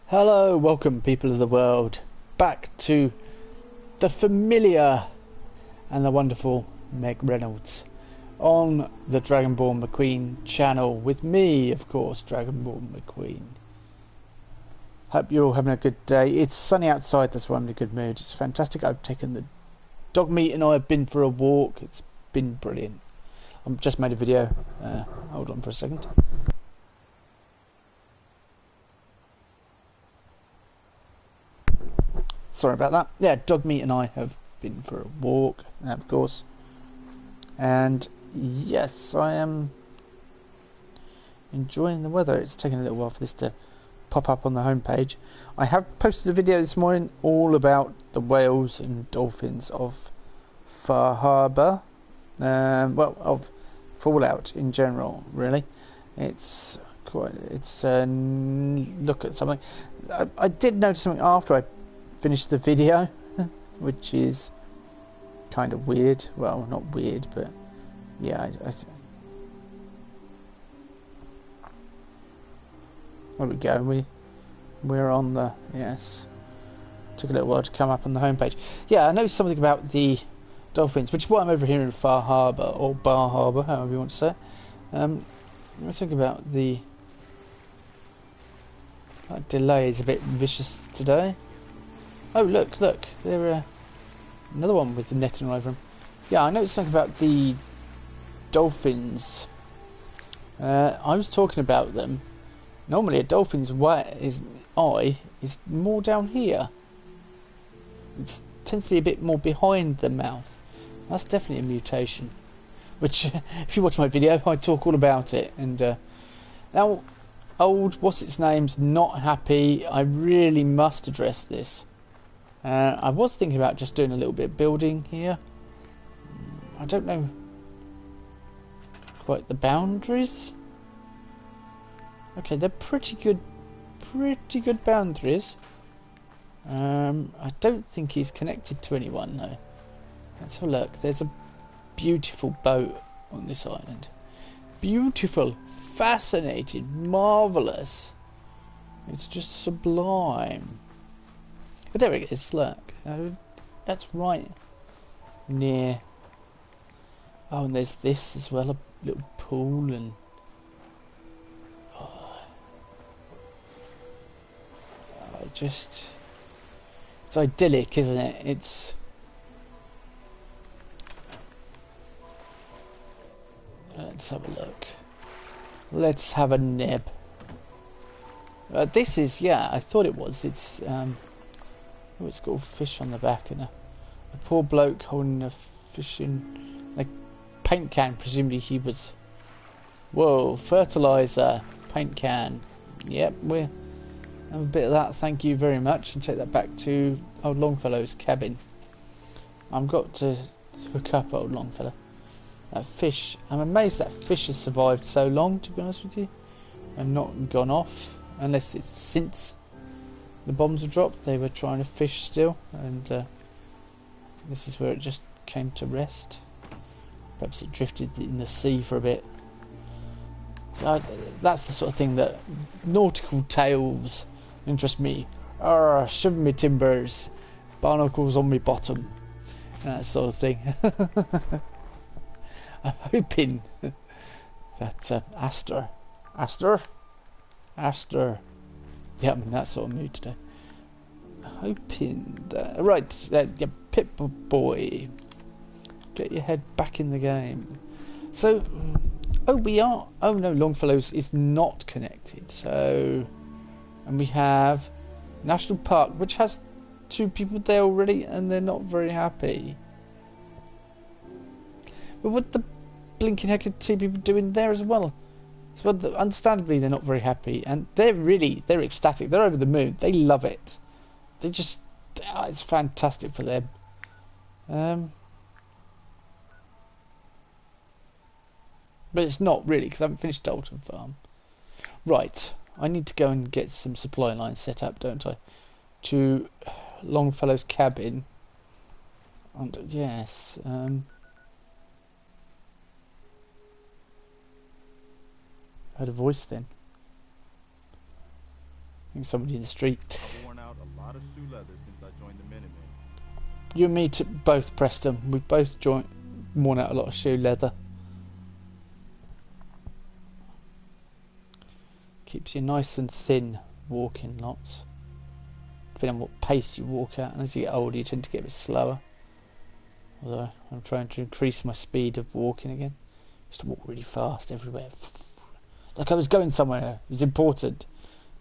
Hello, welcome people of the world, back to the familiar and the wonderful Meg Reynolds on the Dragonborn McQueen channel with me, of course, Dragonborn McQueen. Hope you're all having a good day. It's sunny outside, that's why I'm in a good mood. It's fantastic. I've taken the dog meat and I have been for a walk. It's been brilliant. I've just made a video. Hold on for a second. Sorry about that. Yeah, dog meat and I have been for a walk, of course. And yes, I am enjoying the weather. It's taken a little while for this to pop up on the homepage. I have posted a video this morning all about the whales and dolphins of Far Harbour. Well, of Fallout in general, really. It's quite. It's look at something. I did notice something after I finished the video, which is kind of weird. Well, not weird, but yeah. There we go. We're on the yes. Took a little while to come up on the homepage. Yeah, I noticed something about the dolphins, which is why I'm over here in Far Harbour or Bar Harbour, however you want to say it. Let's think about the delay is a bit vicious today. Oh look, they're another one with the netting all over them. Yeah, I noticed something about the dolphins. I was talking about them. Normally a dolphin's eye is more down here. It tends to be a bit more behind the mouth. That's definitely a mutation. Which, if you watch my video, I talk all about it. And now, old what's-its-name's not happy. I really must address this. I was thinking about just doing a little bit of building here. I don't know quite the boundaries. Okay, they're pretty good boundaries. I don't think he's connected to anyone though. Let's have a look. There's a beautiful boat on this island. Beautiful, fascinating, marvellous. It's just sublime. But there it is, look. That's right near. Oh, and there's this as well, a little pool and. Just. It's idyllic, isn't it? It's. Let's have a look. Let's have a nib. This is, yeah, I thought it was. It's oh, it's got a fish on the back and a poor bloke holding a fish in a paint can. Presumably he was. Whoa, fertilizer paint can. Yep, we're have a bit of that. Thank you very much, and take that back to old Longfellow's cabin. I've got to hook up old Longfellow. That fish. I'm amazed that fish has survived so long. To be honest with you, and not gone off, unless it's since the bombs were dropped. They were trying to fish still, and this is where it just came to rest. Perhaps it drifted in the sea for a bit. So that's the sort of thing that nautical tales interest me. Shiver me timbers, barnacles on me bottom, that sort of thing. I'm hoping that Aster. Yeah, I'm in that sort of mood today. Hoping that right, yeah, Pip boy, get your head back in the game. So, oh, we are. Oh no, Longfellow's is not connected. So, and we have National Park, which has 2 people there already, and they're not very happy. But what the blinking heck are 2 people doing there as well? So, understandably, they're not very happy, and they're ecstatic. They're over the moon. They love it. They just, it's fantastic for them. But it's not really, because I haven't finished Dalton Farm. Right, I need to go and get some supply lines set up, don't I? To Longfellow's cabin. And yes, I heard a voice then. think somebody in the street. I've worn out a lot of shoe leather since I joined the Minutemen. You and me both, Preston. We've both worn out a lot of shoe leather. Keeps you nice and thin walking lots. Depending on what pace you walk at, and as you get older you tend to get a bit slower. Although I'm trying to increase my speed of walking again. I used to walk really fast everywhere. Like I was going somewhere, it was important.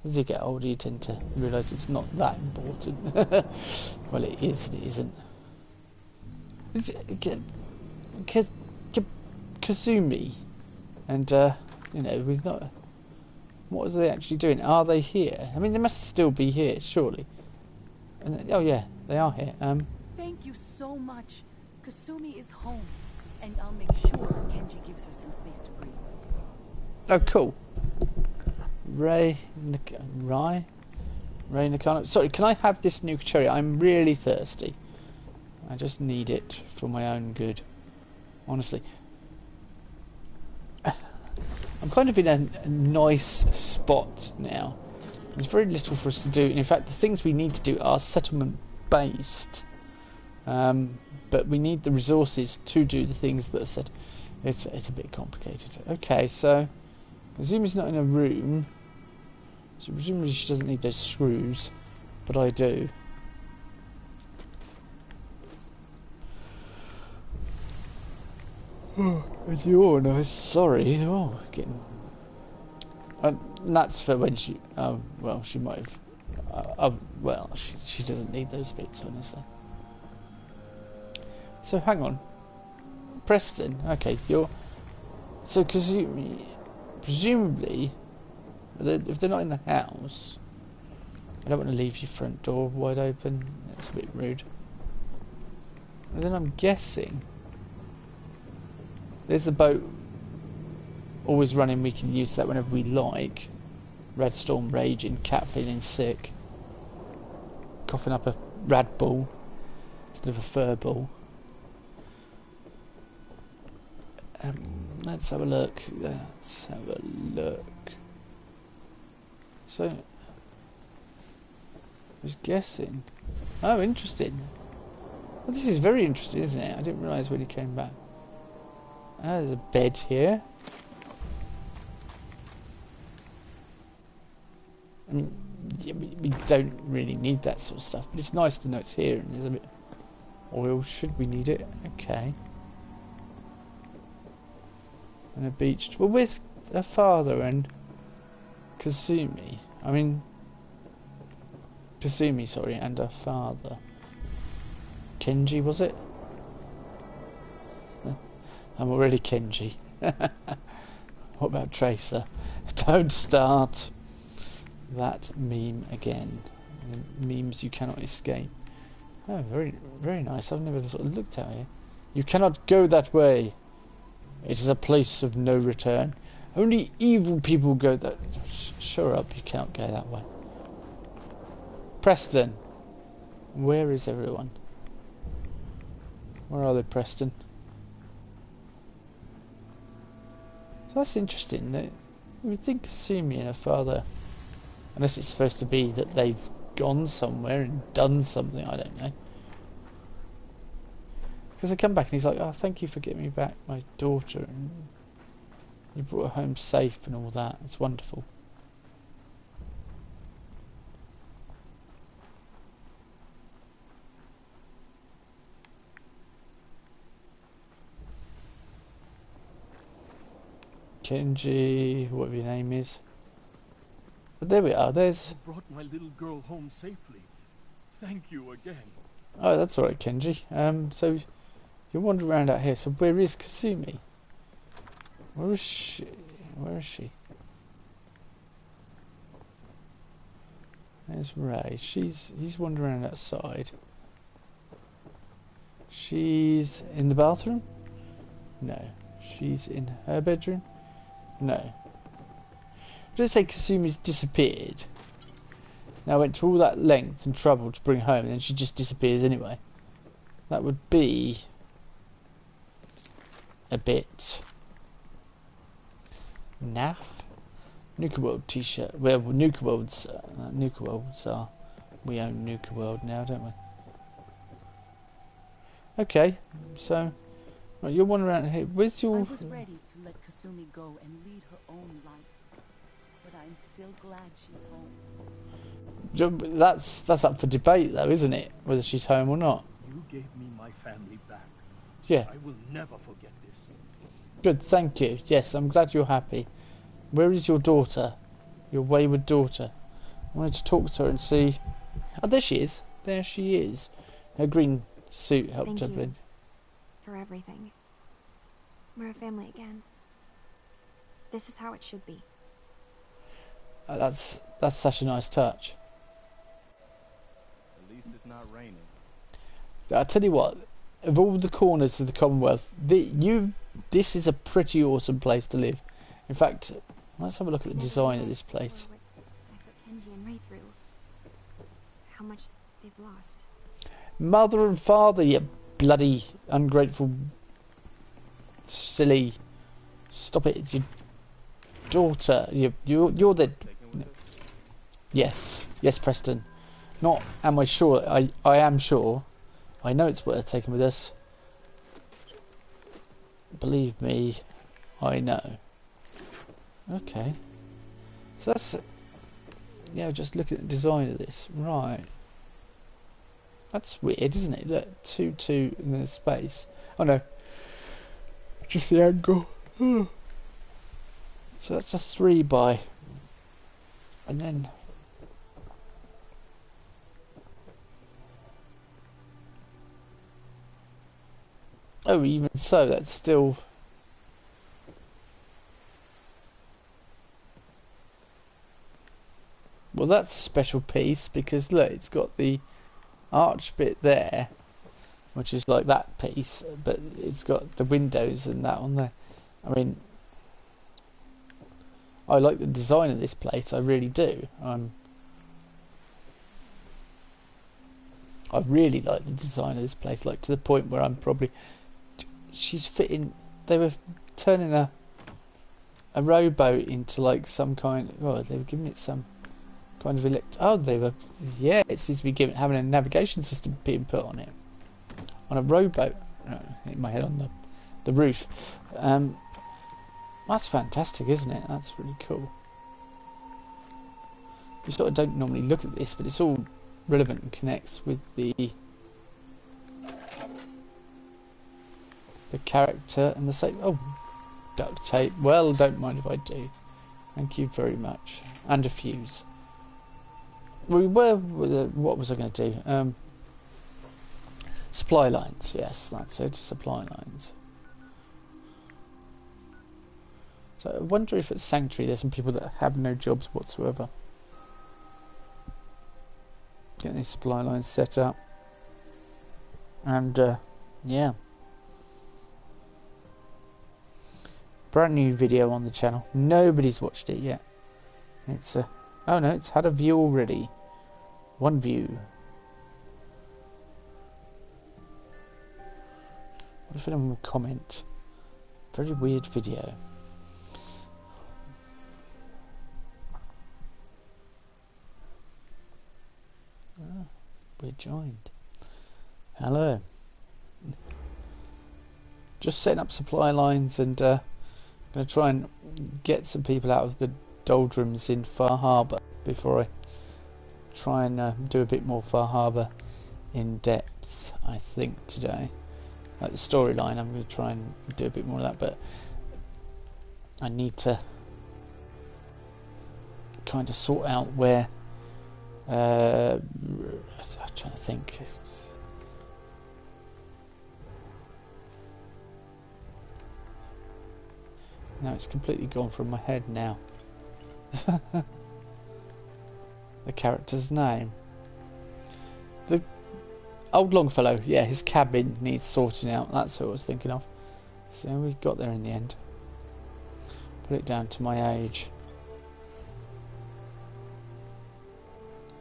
As you get older you tend to realise it's not that important. Well, it is and it isn't. Kazumi and you know, we've not. What are they actually doing? Are they here? I mean, they must still be here, surely. And oh yeah, they are here. Thank you so much. Kasumi is home, and I'll make sure Kenji gives her some space to breathe. Oh, cool. Ray Nakano. Sorry, can I have this new cherry? I'm really thirsty. I just need it for my own good. Honestly. I'm kind of in a nice spot now. There's very little for us to do. And in fact, the things we need to do are settlement based. But we need the resources to do the things that are said. It's a bit complicated. Okay, so Azumi's not in a room. So presumably she doesn't need those screws. But I do. Oh, and you're nice. Sorry. Oh, getting. That's for when she. Well, she might have. Well, she doesn't need those bits, honestly. So hang on, Preston. Okay, you're. So presumably, if they're not in the house, I don't want to leave your front door wide open. That's a bit rude. And then I'm guessing. There's the boat always running, we can use that whenever we like. Red storm raging, cat feeling sick. Coughing up a rad ball instead of a fur ball. Let's have a look. Let's have a look. So, I was guessing. Oh, interesting. Well, this is very interesting, isn't it? I didn't realise when he came back. There's a bed here. I mean, yeah, we don't really need that sort of stuff, but it's nice to know it's here, and there's a bit of oil, should we need it. Okay. And a beach. Well, where's her father and Kasumi? I mean, Kasumi, sorry, and her father. Kenji, was it? I'm already Kenji. What about Tracer? Don't start that meme again. Memes you cannot escape. Oh, very, very nice. I've never sort of looked at it. You cannot go that way. It is a place of no return. Only evil people go that. Shut up, you cannot go that way. Preston. Where is everyone? Where are they, Preston? So that's interesting. You would think Kasumi and her father, unless it's supposed to be that they've gone somewhere and done something, I don't know. Because they come back and he's like, oh, thank you for getting me back my daughter, and you brought her home safe and all that. It's wonderful. Kenji, whatever your name is. But there we are, there's... I brought my little girl home safely. Thank you again. Oh, that's alright, Kenji. So, you're wandering around out here, so where is Kasumi? Where is she? Where is she? There's Ray. He's wandering around outside. She's in the bathroom? No. She's in her bedroom? No. Just say Kasumi's disappeared. Now went to all that length and trouble to bring her home, and then she just disappears anyway. That would be a bit naff. Nuka World t-shirt. Well, Nuka Worlds are. We own Nuka World now, don't we? Okay, so right, you're wandering around here. Where's your? I was ready to let Kasumi go and lead her own life, but I'm still glad she's home. That's up for debate, though, isn't it? Whether she's home or not. You gave me my family back. Yeah. I will never forget this. Good, thank you. Yes, I'm glad you're happy. Where is your daughter? Your wayward daughter. I wanted to talk to her and see. Oh, there she is. There she is. Her green suit helped her blend. For everything. We're a family again. This is how it should be. That's such a nice touch. At least it's not raining. I tell you what, of all the corners of the Commonwealth, this is a pretty awesome place to live. In fact, let's have a look at the design of this place. I put Kenji and Ray through. How much they've lost. Mother and father, you bloody ungrateful, silly. Stop it! It's your daughter. You're the. Yes, Preston. Not am I sure? I am sure. I know it's worth taking with us. Believe me, I know. Okay. So that's... Yeah, just look at the design of this. Right. That's weird, isn't it? Look, 2 in the space. Oh no. Just the angle. So that's just 3 by... And then... Oh, even so, that's still... Well, that's a special piece, because look, it's got the arch bit there, which is like that piece, but it's got the windows and that on there. I mean, I like the design of this place, I really do. I really like the design of this place, like to the point where I'm probably... She's fitting... They were turning a rowboat into like some kind... Oh, they were giving it some kind of Oh, they were... Yeah, it seems to be having a navigation system being put on it. On a rowboat. Oh, hit my head on the roof. That's fantastic, isn't it? That's really cool. You sort of don't normally look at this, but it's all relevant and connects with the character and the same. Oh, duct tape. Well, don't mind if I do. Thank you very much. And a fuse. We were. What was I going to do? Supply lines. Yes, that's it. Supply lines. So I wonder if at Sanctuary there's some people that have no jobs whatsoever. Getting these supply lines set up. And yeah. Brand new video on the channel. Nobody's watched it yet. It's oh no, it's had a view already. 1 view. What if anyone will comment? Very weird video. Ah, we're joined. Hello. Just setting up supply lines and going to try and get some people out of the doldrums in Far Harbour before I try and do a bit more Far Harbour in depth, I think, today. Like the storyline, I'm going to try and do a bit more of that, but I need to kind of sort out where I'm trying to think. No, it's completely gone from my head now. The character's name. The old Longfellow, yeah, his cabin needs sorting out. That's what I was thinking of. So we got there in the end. Put it down to my age.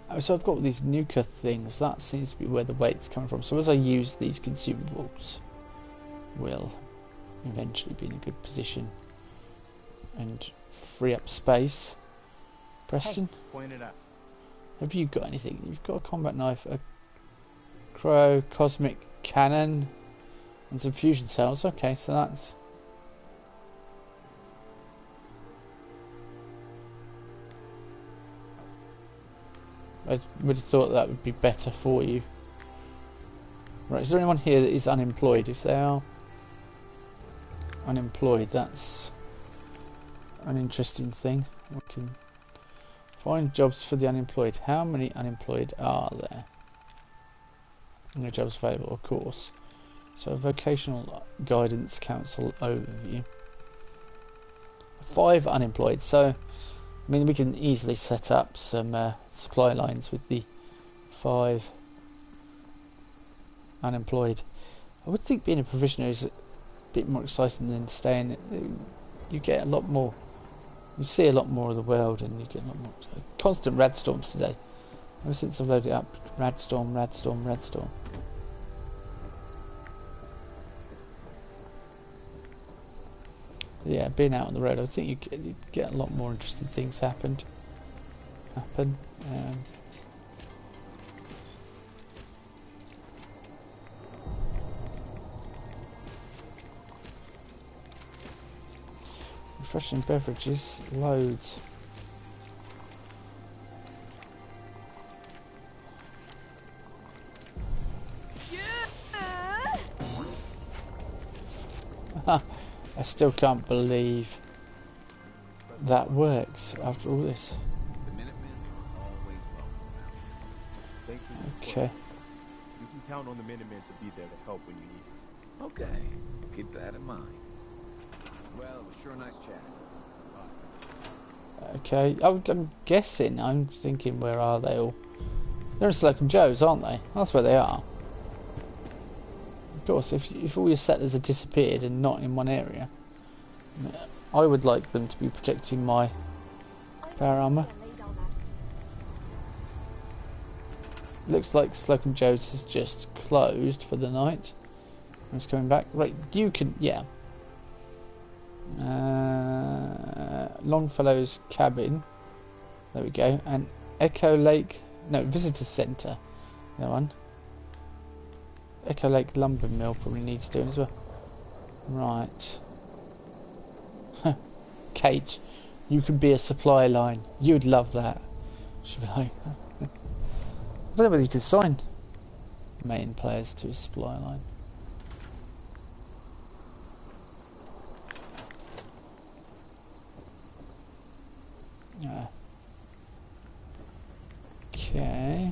Oh, so I've got all these Nuka things. That seems to be where the weight's coming from. So as I use these consumables, we'll eventually be in a good position and free up space. Preston, Hey, point it out. have you got anything? You've got a combat knife, a crow, cosmic cannon, and some fusion cells. Okay, so that's... I would have thought that would be better for you. Right, is there anyone here that is unemployed? If they are unemployed, that's an interesting thing. We can find jobs for the unemployed. How many unemployed are there? No jobs available, of course. So, Vocational Guidance Council overview. 5 unemployed. So, I mean, we can easily set up some supply lines with the 5 unemployed. I would think being a provisioner is a bit more exciting than staying. You get a lot more. You see a lot more of the world, and you get a lot more. Constant radstorms today. Ever since I've loaded it up, radstorm, radstorm, radstorm. Yeah, being out on the road, I think you get a lot more interesting things happen. Refreshing beverages, loads. I still can't believe that works after all this. The Minutemen are always welcome. Thanks for the support. Okay. You can count on the Minutemen to be there to help when you need. Okay, keep that in mind. Well, it was sure a nice chat. Okay, I'm guessing, I'm thinking, where are they all? They're in Slocum Joe's, aren't they? That's where they are. Of course, if all your settlers have disappeared and not in one area, I would like them to be protecting my power armor. Looks like Slocum Joe's has just closed for the night. It's coming back. Right, you can, yeah. Longfellow's cabin. There we go. And Echo Lake, no, Visitor Centre. That one. Echo Lake Lumber Mill probably needs doing as well. Right. Kate, you can be a supply line. You'd love that. Should be like, I don't know whether you can sign main players to a supply line. Okay.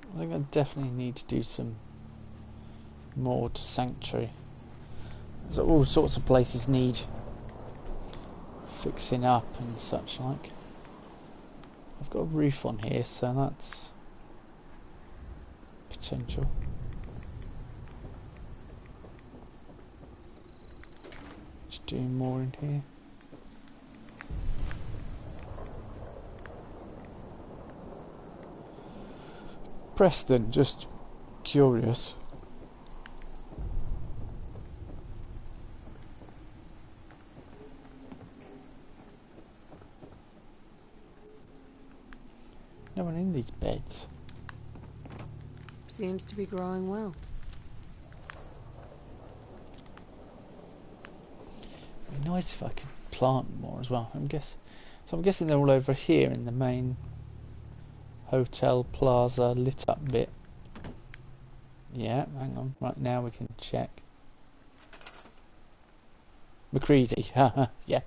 I think I definitely need to do some more to Sanctuary. So all sorts of places need fixing up and such like. I've got a roof on here, so that's potential. Just doing more in here. Preston, just curious. No one in these beds. Seems to be growing well. It'd be nice if I could plant more as well. I'm guessing they're all over here in the main hotel plaza lit up bit. Yeah, hang on. Right now we can check. McCready, yeah.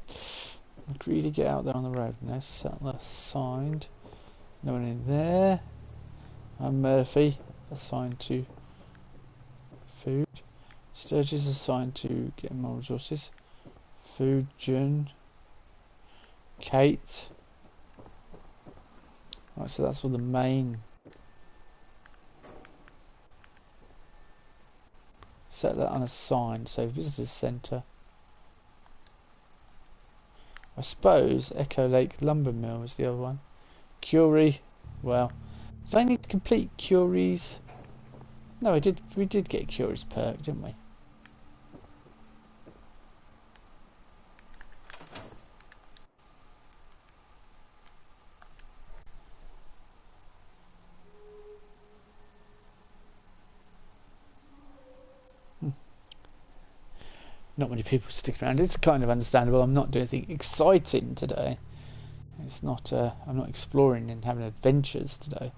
McCready, get out there on the road. No settler signed. No one in there. I'm Murphy, assigned to food. Sturgis assigned to getting more resources. Food, June. Kate. Right, so that's all the main. Set that unassigned, so visitors centre. I suppose Echo Lake Lumber Mill is the other one. Curie, well, do I need to complete Curie's No, we did get a curious perk, didn't we? Not many people stick around. It's kind of understandable. I'm not doing anything exciting today. It's not. I'm not exploring and having adventures today.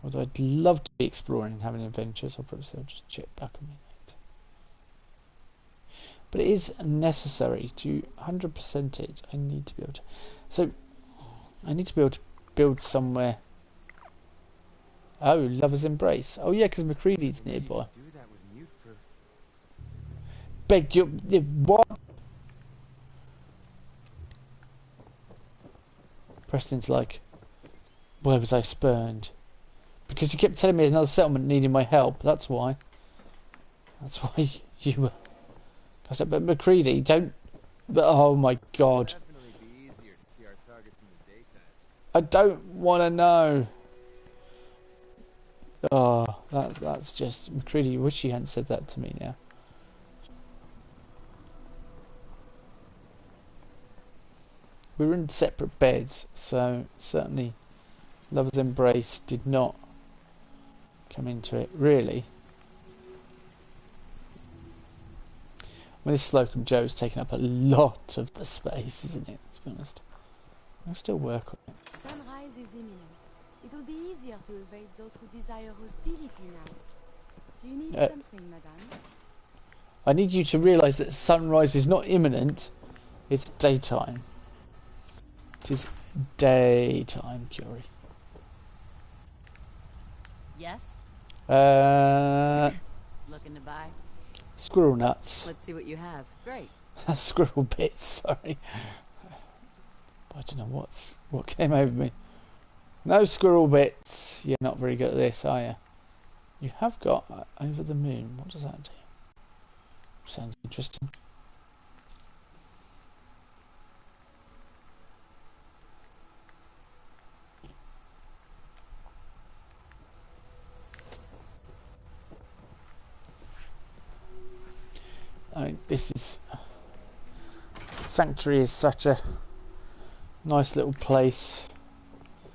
Although I'd love to be exploring and having adventures. I'll probably say I'll just check back on me later. But it is necessary to 100% it. I need to be able to. So I need to be able to build somewhere. Oh, Lover's Embrace. Oh yeah, because McCready's nearby. Beg your what? Preston's like, where was I spurned? Because you kept telling me there's another settlement needing my help. That's why. That's why you were. I said, but McCready, don't. Oh my God. I don't want to know. Oh, that's just McCready. Wish you hadn't said that to me now. We were in separate beds, so certainly Lover's Embrace did not come into it, really. Well, this Slocum Joe's taking up a lot of the space, isn't it? Let's be honest. I'll still work on it. Sunrise is imminent. It will be easier to evade those who desire hostility now. Do you need something, madame? I need you to realise that sunrise is not imminent. It's daytime. It is daytime, Curie. Yes? Looking to buy? Squirrel nuts. Let's see what you have. Great. Squirrel bits, sorry. I don't know what came over me. No squirrel bits. You're not very good at this, are you? You have got Over the Moon. What does that do? Sounds interesting. I mean, this is... Sanctuary is such a nice little place.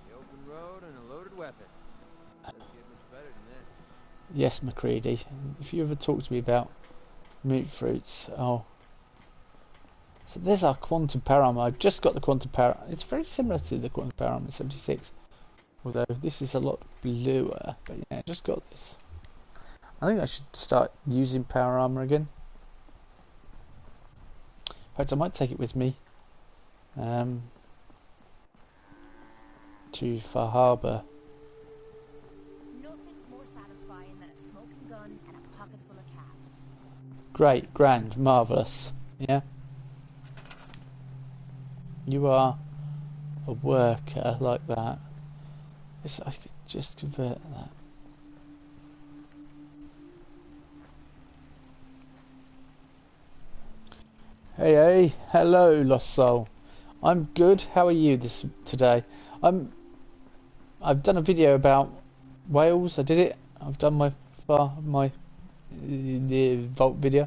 The open road and a loaded weapon. Doesn't get much better than this. Yes, McCready. If you ever talk to me about meat fruits, oh. So there's our quantum power armor. I've just got the quantum power. It's very similar to the quantum power armor 76. Although this is a lot bluer. But yeah, I just got this. I think I should start using power armor again. In fact, I might take it with me to Far Harbour. Nothing's more satisfying than a smoking gun and a pocket full of calves. Great, grand, marvellous. Yeah? You are a worker like that. Yes, I could just convert that. Hey, hello, Lost Soul. I'm good. How are you today? I've done a video about Wales. I did it. I've done my the Vault video.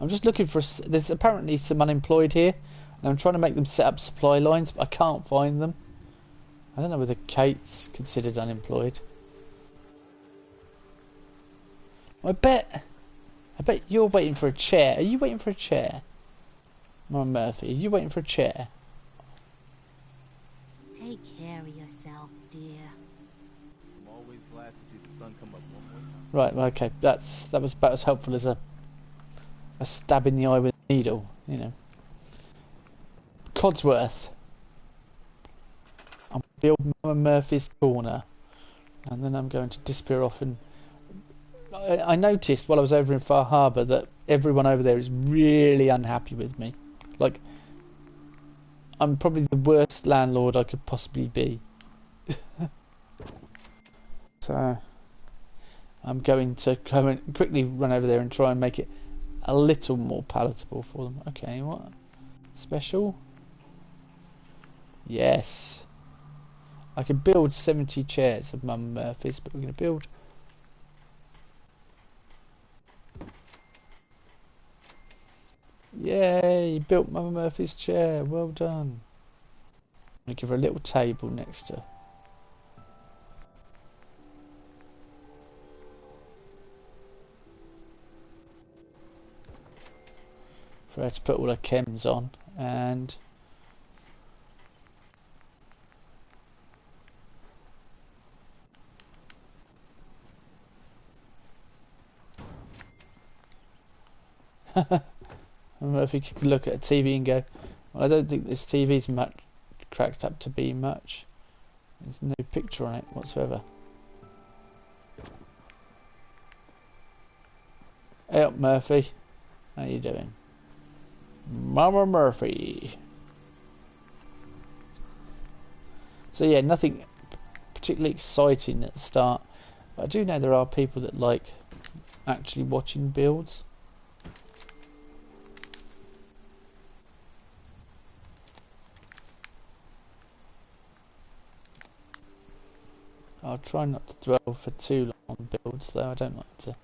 I'm just looking for. There's apparently some unemployed here, and I'm trying to make them set up supply lines, but I can't find them. I don't know whether Kate's considered unemployed. I bet you're waiting for a chair. Are you waiting for a chair? Mum Murphy, are you waiting for a chair? Take care of yourself, dear. I'm always glad to see the sun come up one more time. Right, well, okay, that was about as helpful as a stab in the eye with a needle, you know. Codsworth. I'll build Mum Murphy's corner, and then I'm going to disappear off. And I noticed while I was over in Far Harbour that everyone over there is really unhappy with me. Like, I'm probably the worst landlord I could possibly be. So, I'm going to quickly run over there and try and make it a little more palatable for them. Okay, what? Special? Yes. I could build 70 chairs of Mum Murphy's, but we're going to build Yay! You built Mama Murphy's chair. Well done. I'm gonna give her a little table next to her. For her to put all her chems on, and Murphy could look at a TV and go, well, I don't think this TV's much cracked up to be much. There's no picture on it whatsoever. Hey up, Murphy. How you doing? Mama Murphy. So yeah, nothing particularly exciting at the start. But I do know there are people that like actually watching builds. I'll try not to dwell for too long on builds though. I don't like to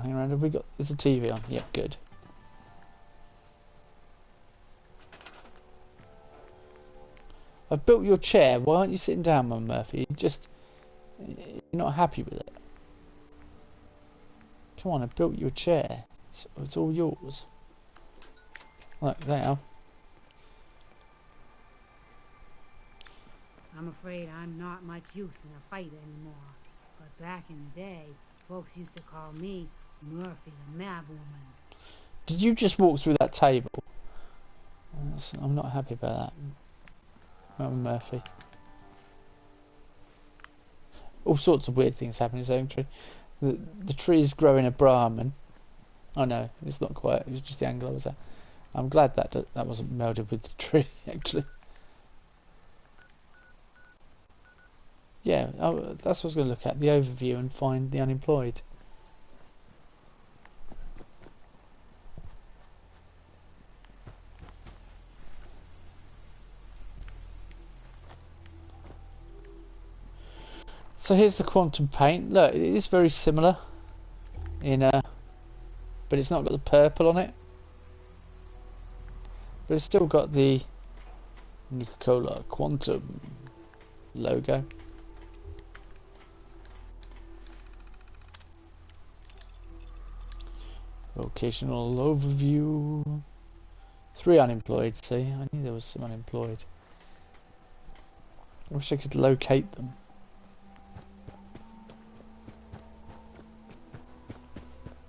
hang around. Have we got... Is the TV on? Yeah, good. I've built your chair. Why aren't you sitting down, Mum Murphy? You're not happy with it. Come on, I built your chair. It's all yours. Look, there. I'm afraid I'm not much use in a fight anymore. But back in the day, folks used to call me Murphy the Mad Woman. Did you just walk through that table? I'm not happy about that. Mum Murphy. All sorts of weird things happen in his own tree. The trees growing a Brahmin. Oh no, it's not quite. It was just the angle I was at. I'm glad that wasn't melded with the tree, actually. Yeah, that's what I was going to look at. The overview and find the unemployed. So here's the quantum paint. Look, it is very similar but it's not got the purple on it. But it's still got the Nuka-Cola Quantum logo. Vocational overview. 3 unemployed, see? I knew there was some unemployed. I wish I could locate them.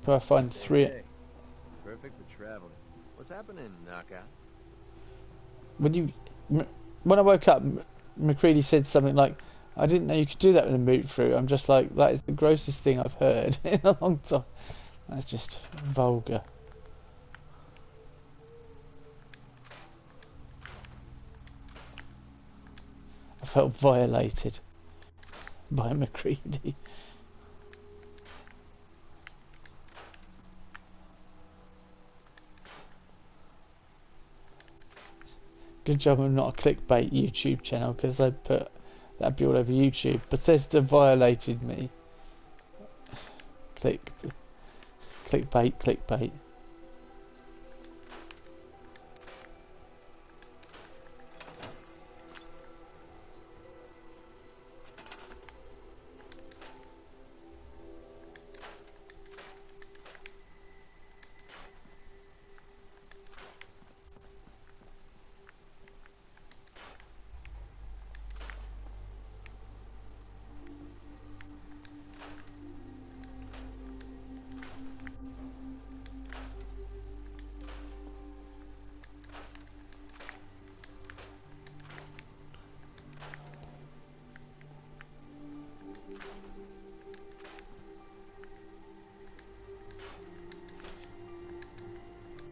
If I find 3... Hey, perfect for traveling. What's happening, Knockout? When I woke up, McCready said something like, I didn't know you could do that with a moot fruit. I'm just like, that is the grossest thing I've heard in a long time. That's just vulgar. I felt violated by McCready. Good job I'm not a clickbait YouTube channel, because I'd put that'd be all over YouTube. Bethesda violated me. Clickbait.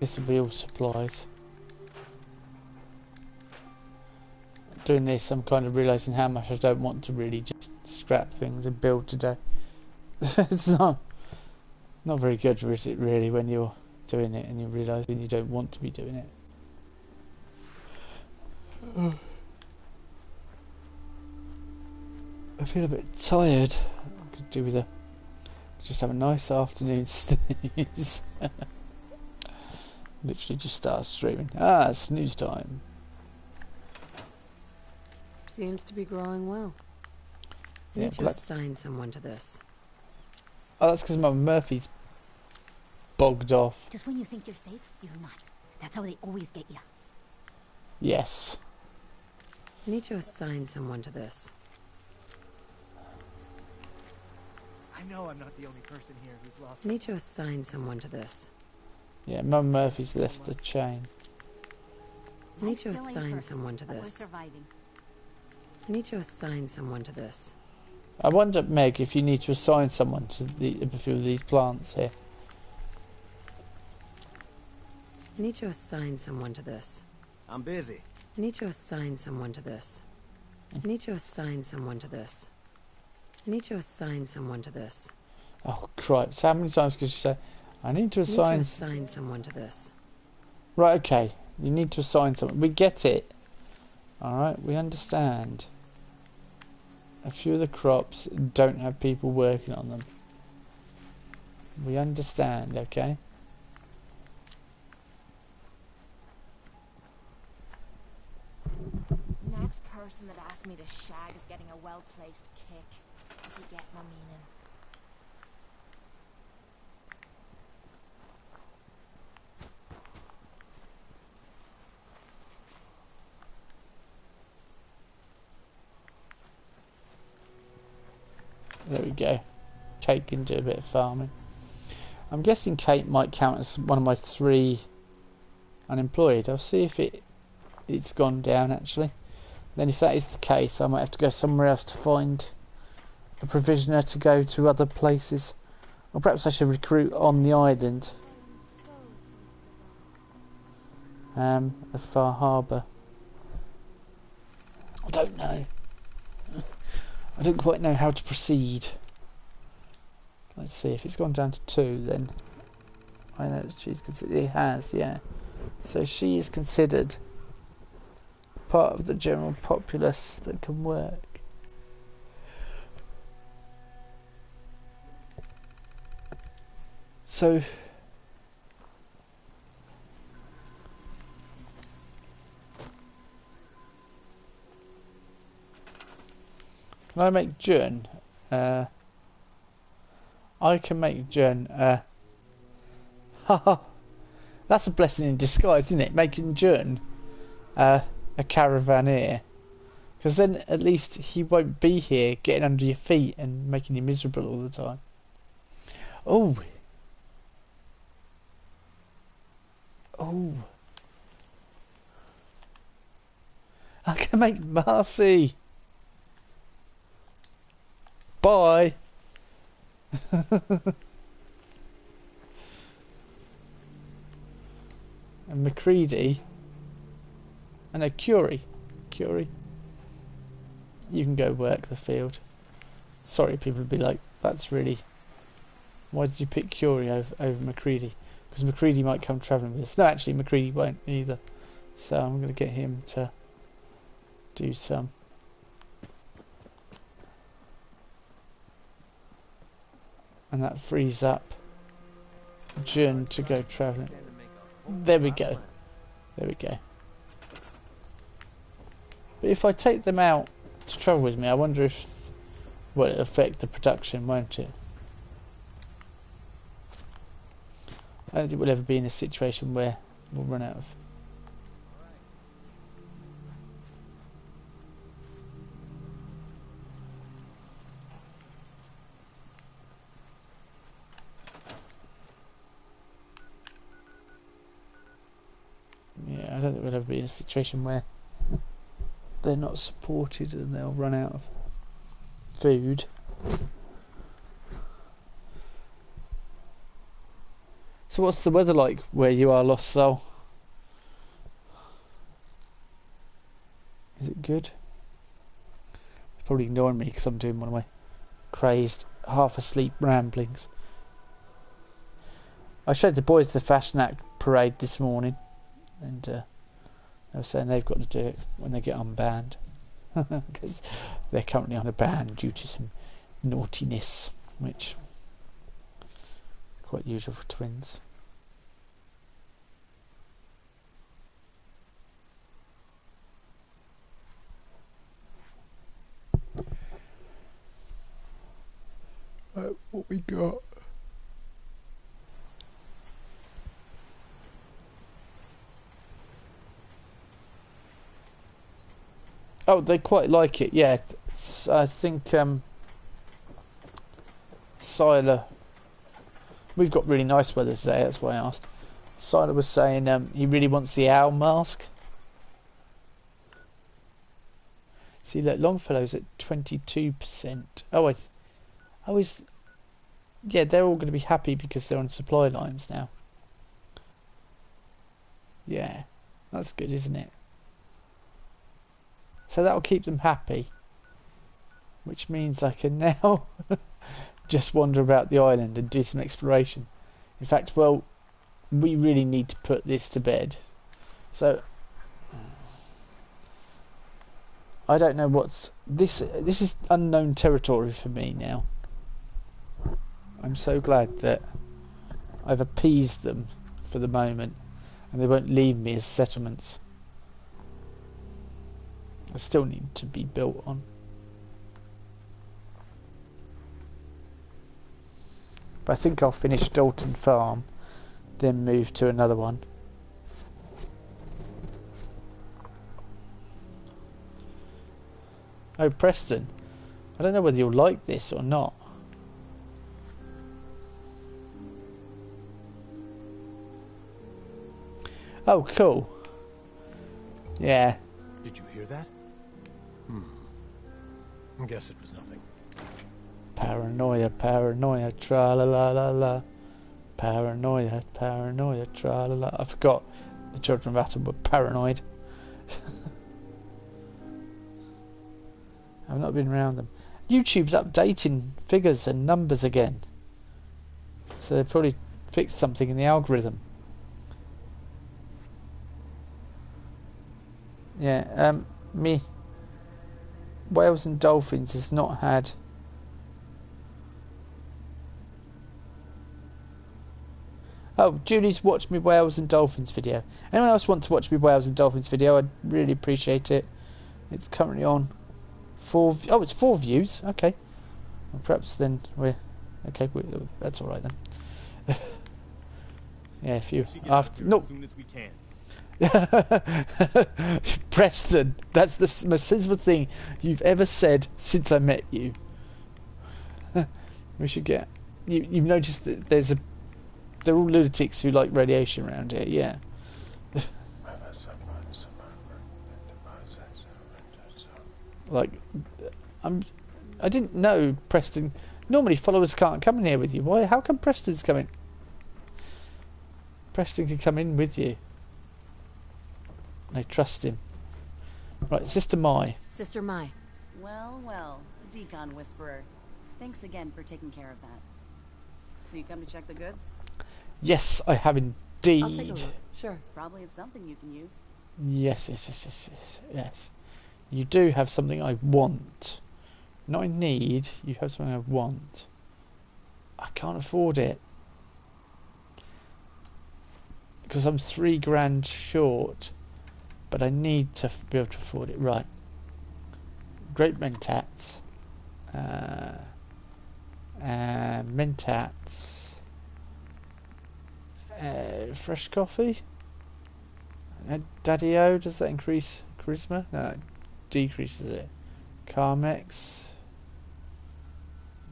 This will be all supplies. Doing this, I'm kind of realising how much I don't want to really just scrap things and build today. It's not very good, is it, really, when you're doing it and you're realising you don't want to be doing it. I feel a bit tired. I could do with just have a nice afternoon snooze. Literally just starts streaming. Ah, snooze time. Seems to be growing well. Yeah, Need to assign someone to this. Oh, that's because Mum Murphy's bogged off. Just when you think you're safe, you're not. That's how they always get you. Yes. I need to assign someone to this. I know I'm not the only person here who's lost. I need to assign someone to this. Yeah, Mum Murphy's left the chain. I need to assign someone to this. Surviving. I need to assign someone to this. I wonder, Meg, if you need to assign someone to a few of these plants here. I need to assign someone to this. I'm busy. I need to assign someone to this. I need to assign someone to this. I need to assign someone to this. Oh, cripes. How many times could you say, I need to I assign... need to assign someone to this. Right, okay. You need to assign someone. We get it. Alright, we understand. A few of the crops don't have people working on them. We understand, okay? Next person that asked me to shag is getting a well-placed kick. If you get my meaning. There we go. Kate can do a bit of farming. I'm guessing Kate might count as one of my 3 unemployed. I'll see if it's gone down actually. Then if that is the case, I might have to go somewhere else to find a provisioner to go to other places. Or perhaps I should recruit on the island. The Far Harbour. I don't know. I don't quite know how to proceed. Let's see, if it's gone down to 2, then I know she's considered. It has, yeah. So she is considered part of the general populace that can work. So can I make Jun? I can make Jun. Haha. That's a blessing in disguise, isn't it? Making Jun a caravaneer. Because then at least he won't be here getting under your feet and making you miserable all the time. Oh. Oh. I can make Marcy. Bye. And McCready. And a Curie. You can go work the field. Sorry, people would be like, that's really... Why did you pick Curie over McCready? Because McCready might come travelling with us. No, actually, McCready won't either. So I'm going to get him to do some. And that frees up Jun to go travelling. There we go. There we go. But if I take them out to travel with me, I wonder if... Well, it'll affect the production, won't it? I don't think we'll ever be in a situation where we'll run out of... Yeah, I don't think we'll ever be in a situation where they're not supported and they'll run out of food. So what's the weather like where you are, Lost Soul? Is it good? It's probably ignoring me because I'm doing one of my crazed, half asleep ramblings. I showed the boys the Fashion Act parade this morning, and they were saying they've got to do it when they get unbanned because they're currently on a ban due to some naughtiness, which is quite usual for twins. what we got. Oh, they quite like it, yeah. I think Siler, we've got really nice weather today, that's why I asked. Siler was saying he really wants the owl mask. See, look, Longfellow's at 22%. Yeah, they're all going to be happy because they're on supply lines now. Yeah, that's good, isn't it? So that'll keep them happy. Which means I can now just wander about the island and do some exploration. In fact, well, we really need to put this to bed. So I don't know what's this is unknown territory for me now. I'm so glad that I've appeased them for the moment and they won't leave me as settlements. I still need to be built on. But I think I'll finish Dalton Farm, then move to another one. Oh, Preston. I don't know whether you'll like this or not. Oh, cool. Yeah. Did you hear that? I guess it was nothing. Paranoia, paranoia, tra-la-la-la-la. Paranoia, paranoia, tra-la-la. I forgot the children of Atom were paranoid. I've not been around them. YouTube's updating figures and numbers again. So they've probably fixed something in the algorithm. Yeah, me. Whales and Dolphins has not had... Oh, Julie's watched me Whales and Dolphins video. Anyone else want to watch me Whales and Dolphins video? I'd really appreciate it. It's currently on 4... Oh, it's 4 views. Okay. Well, perhaps then we're... Okay, that's alright then. Yeah, if you... After... No. As soon as we can. Preston, that's the most sensible thing you've ever said since I met you. We should get... You've noticed that they're all lunatics who like radiation around here, yeah. Like, I didn't know Preston... Normally followers can't come in here with you. Why? How come Preston's coming? Preston can come in with you. I trust him. Right, Sister Mai. Sister Mai. Well, well, the Decon Whisperer. Thanks again for taking care of that. So you come to check the goods? Yes, I have indeed. I'll take a look. Sure. Probably have something you can use. Yes. You do have something I want. Not I need, you have something I want. I can't afford it. Because I'm $3,000 short. But I need to be able to afford it. Right. Great mentats. Mentats. Fresh coffee. Daddy-O, does that increase charisma? No, it decreases it. Carmex.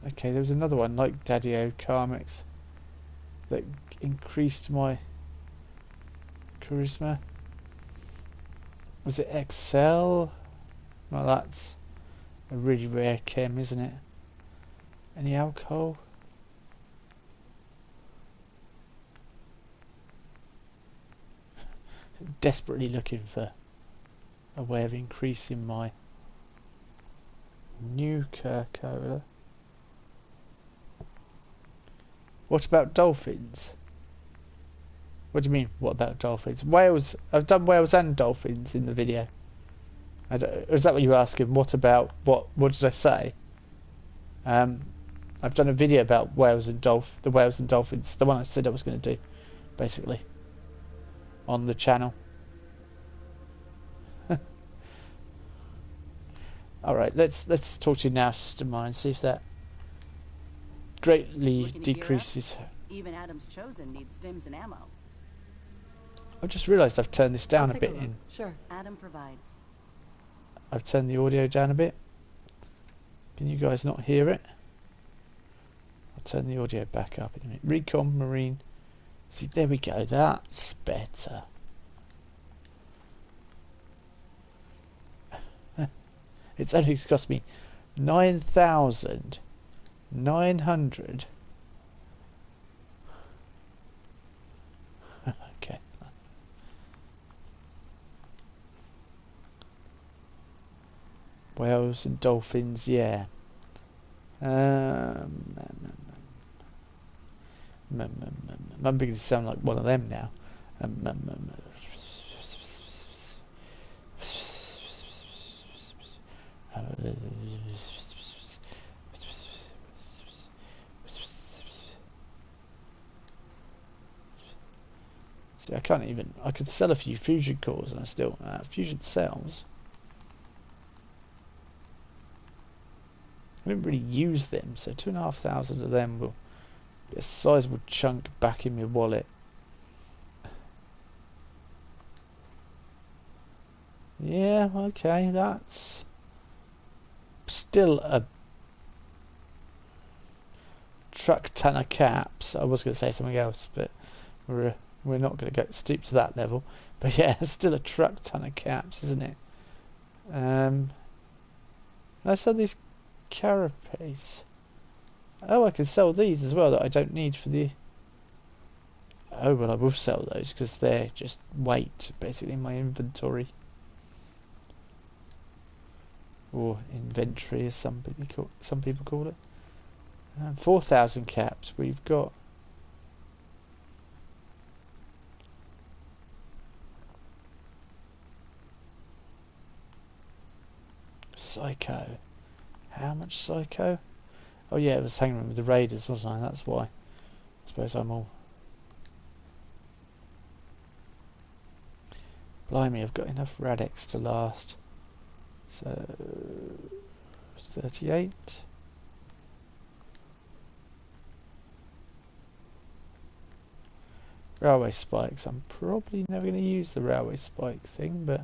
Okay, there was another one like Daddy-O, Carmex, that increased my charisma. Was it Excel? Well, that's a really rare chem, isn't it? Any alcohol? Desperately looking for a way of increasing my Nuka-Cola. What about dolphins? What do you mean, what about dolphins? Whales, I've done whales and dolphins in the video. Is that what you were asking? What about, what did I say? I've done a video about whales and the whales and dolphins, the one I said I was going to do, basically, on the channel. Alright, let's talk to you now, Sister Mine, and see if that greatly Looking to gear up? decreases. Even Adam's Chosen needs stims and ammo. I just realised I've turned this down a bit. Sure. Adam provides. I've turned the audio down a bit. Can you guys not hear it? I'll turn the audio back up in a minute. Recon Marine. See, there we go. That's better. It's only cost me 9,900. Okay. Whales and dolphins, yeah. I'm beginning to sound like one of them now. See, I can't even. I could sell a few fusion cores, and I still fusion cells. I didn't really use them, so 2,500 of them will be a sizable chunk back in my wallet. Yeah, okay, that's still a truck ton of caps. I was going to say something else, but we're not going to stoop to that level. But yeah, it's still a truck ton of caps, isn't it? I sell these carapace. Oh, I can sell these as well that I don't need for the... Oh, well, I will sell those because they're just weight, basically, in my inventory. Or inventory, as some people call it. 4,000 caps. We've got... Psycho. How much Psycho? Oh yeah, it was hanging around with the Raiders, wasn't I? That's why. I suppose I'm all... Blimey, I've got enough Radex to last. So... 38. Railway spikes. I'm probably never going to use the railway spike thing, but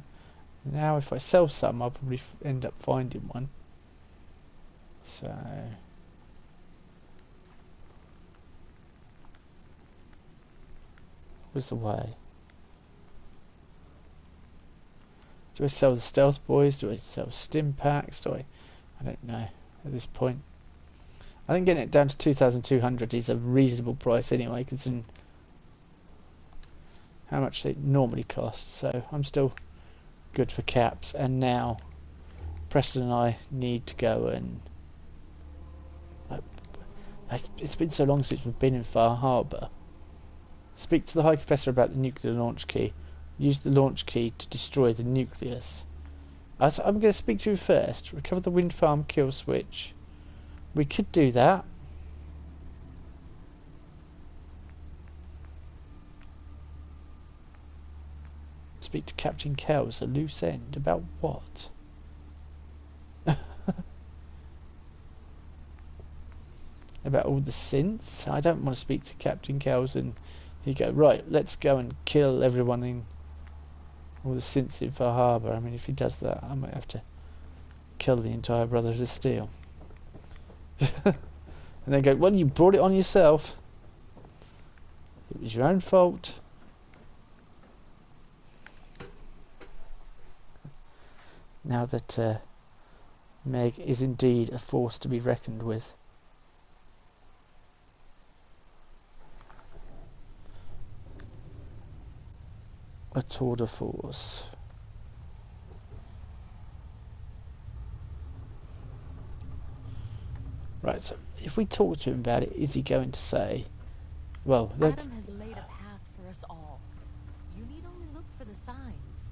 now if I sell some, I'll probably end up finding one. So... Where's the way? Do I sell the stealth boys? Do I sell stim packs? I don't know at this point. I think getting it down to 2,200 is a reasonable price anyway, considering how much they normally cost. So I'm still good for caps. And now Preston and I need to go and... It's been so long since we've been in Far Harbour. Speak to the High Confessor about the nuclear launch key. Use the launch key to destroy the nucleus. I'm going to speak to you first. Recover the wind farm kill switch. We could do that. Speak to Captain Kells, a loose end. About what? About all the synths? I don't want to speak to Captain Kells and he go, right, let's go and kill everyone in all the synths in Far Harbour. I mean, if he does that, I might have to kill the entire Brotherhood of Steel. And then go, well, you brought it on yourself. It was your own fault. Now that Meg is indeed a force to be reckoned with. A tour de force. Right, so if we talk to him about it, is he going to say, well, let's... Adam has laid a path for us all. You need only look for the signs.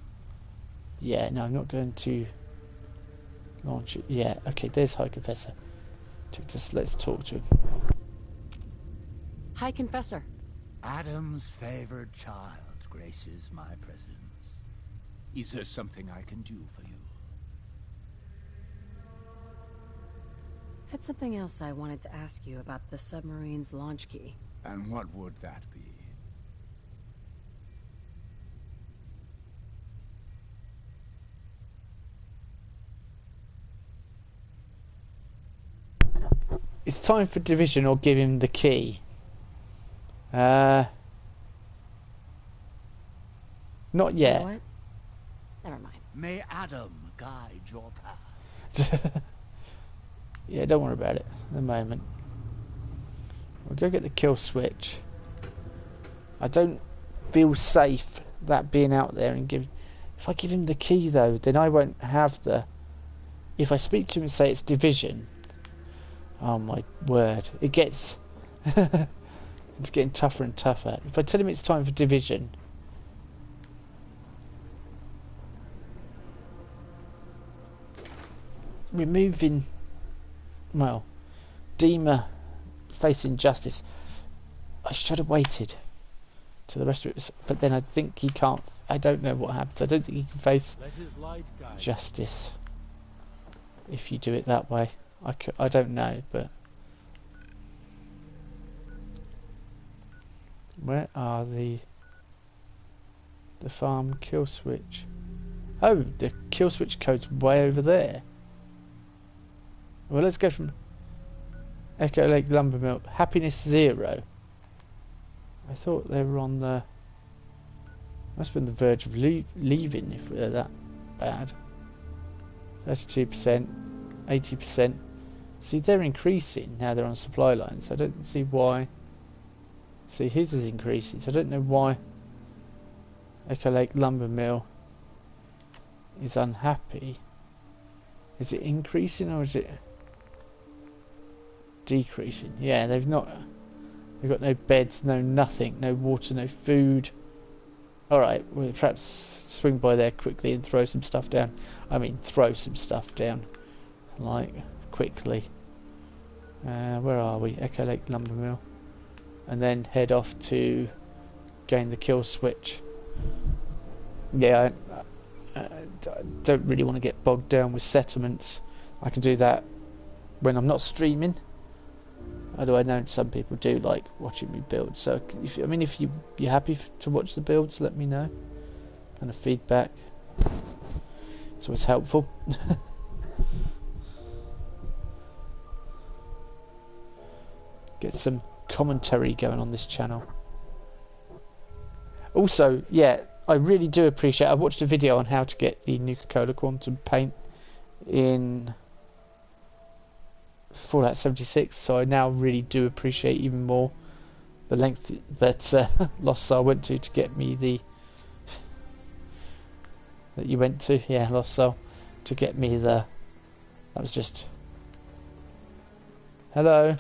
Yeah, no, I'm not going to launch it. Yeah, okay, there's High Confessor. Let's talk to him. High Confessor. Adam's favored child graces my presence. Is there something I can do for you? Had something else I wanted to ask you about the submarine's launch key. And what would that be? It's time for division or give him the key. Not yet. You know what? Never mind. May Adam guide your path. Yeah, don't worry about it at the moment. We'll go get the kill switch. I don't feel safe that being out there and give. If I give him the key though, then I won't have the. If I speak to him and say it's division, oh my word, it gets. It's getting tougher and tougher. If I tell him it's time for division. Removing. Well, Dima facing justice. I should have waited till the rest of it was, but then I think he can't. I don't know what happens. I don't think he can face justice if you do it that way. I don't know, but where are the farm kill switch? Oh, the kill switch code's way over there. Well, let's go from Echo Lake Lumber Mill. Happiness 0. I thought they were on the. Must have been the verge of leaving if they're that bad. 32%, 80%. See, they're increasing now. They're on supply lines. I don't see why. See, his is increasing, so I don't know why Echo Lake Lumber Mill is unhappy. Is it increasing or is it decreasing? Yeah, they've got no beds, no nothing, no water, no food. Alright, we'll perhaps swing by there quickly and throw some stuff down. I mean, throw some stuff down. Like, quickly. Where are we? Echo Lake Lumber Mill. And then head off to gain the kill switch. Yeah, I don't really want to get bogged down with settlements. I can do that when I'm not streaming. Although I know some people do like watching me build. So, if you're happy to watch the builds, let me know. Kind of feedback. It's always helpful. Get some commentary going on this channel. Also, yeah, I really do appreciate. I watched a video on how to get the Nuka-Cola Quantum Paint in Fallout 76, so I now really do appreciate even more the length that Lost Soul went to get me the that you went to, yeah, Lost Soul, to get me the. That was just. Hello.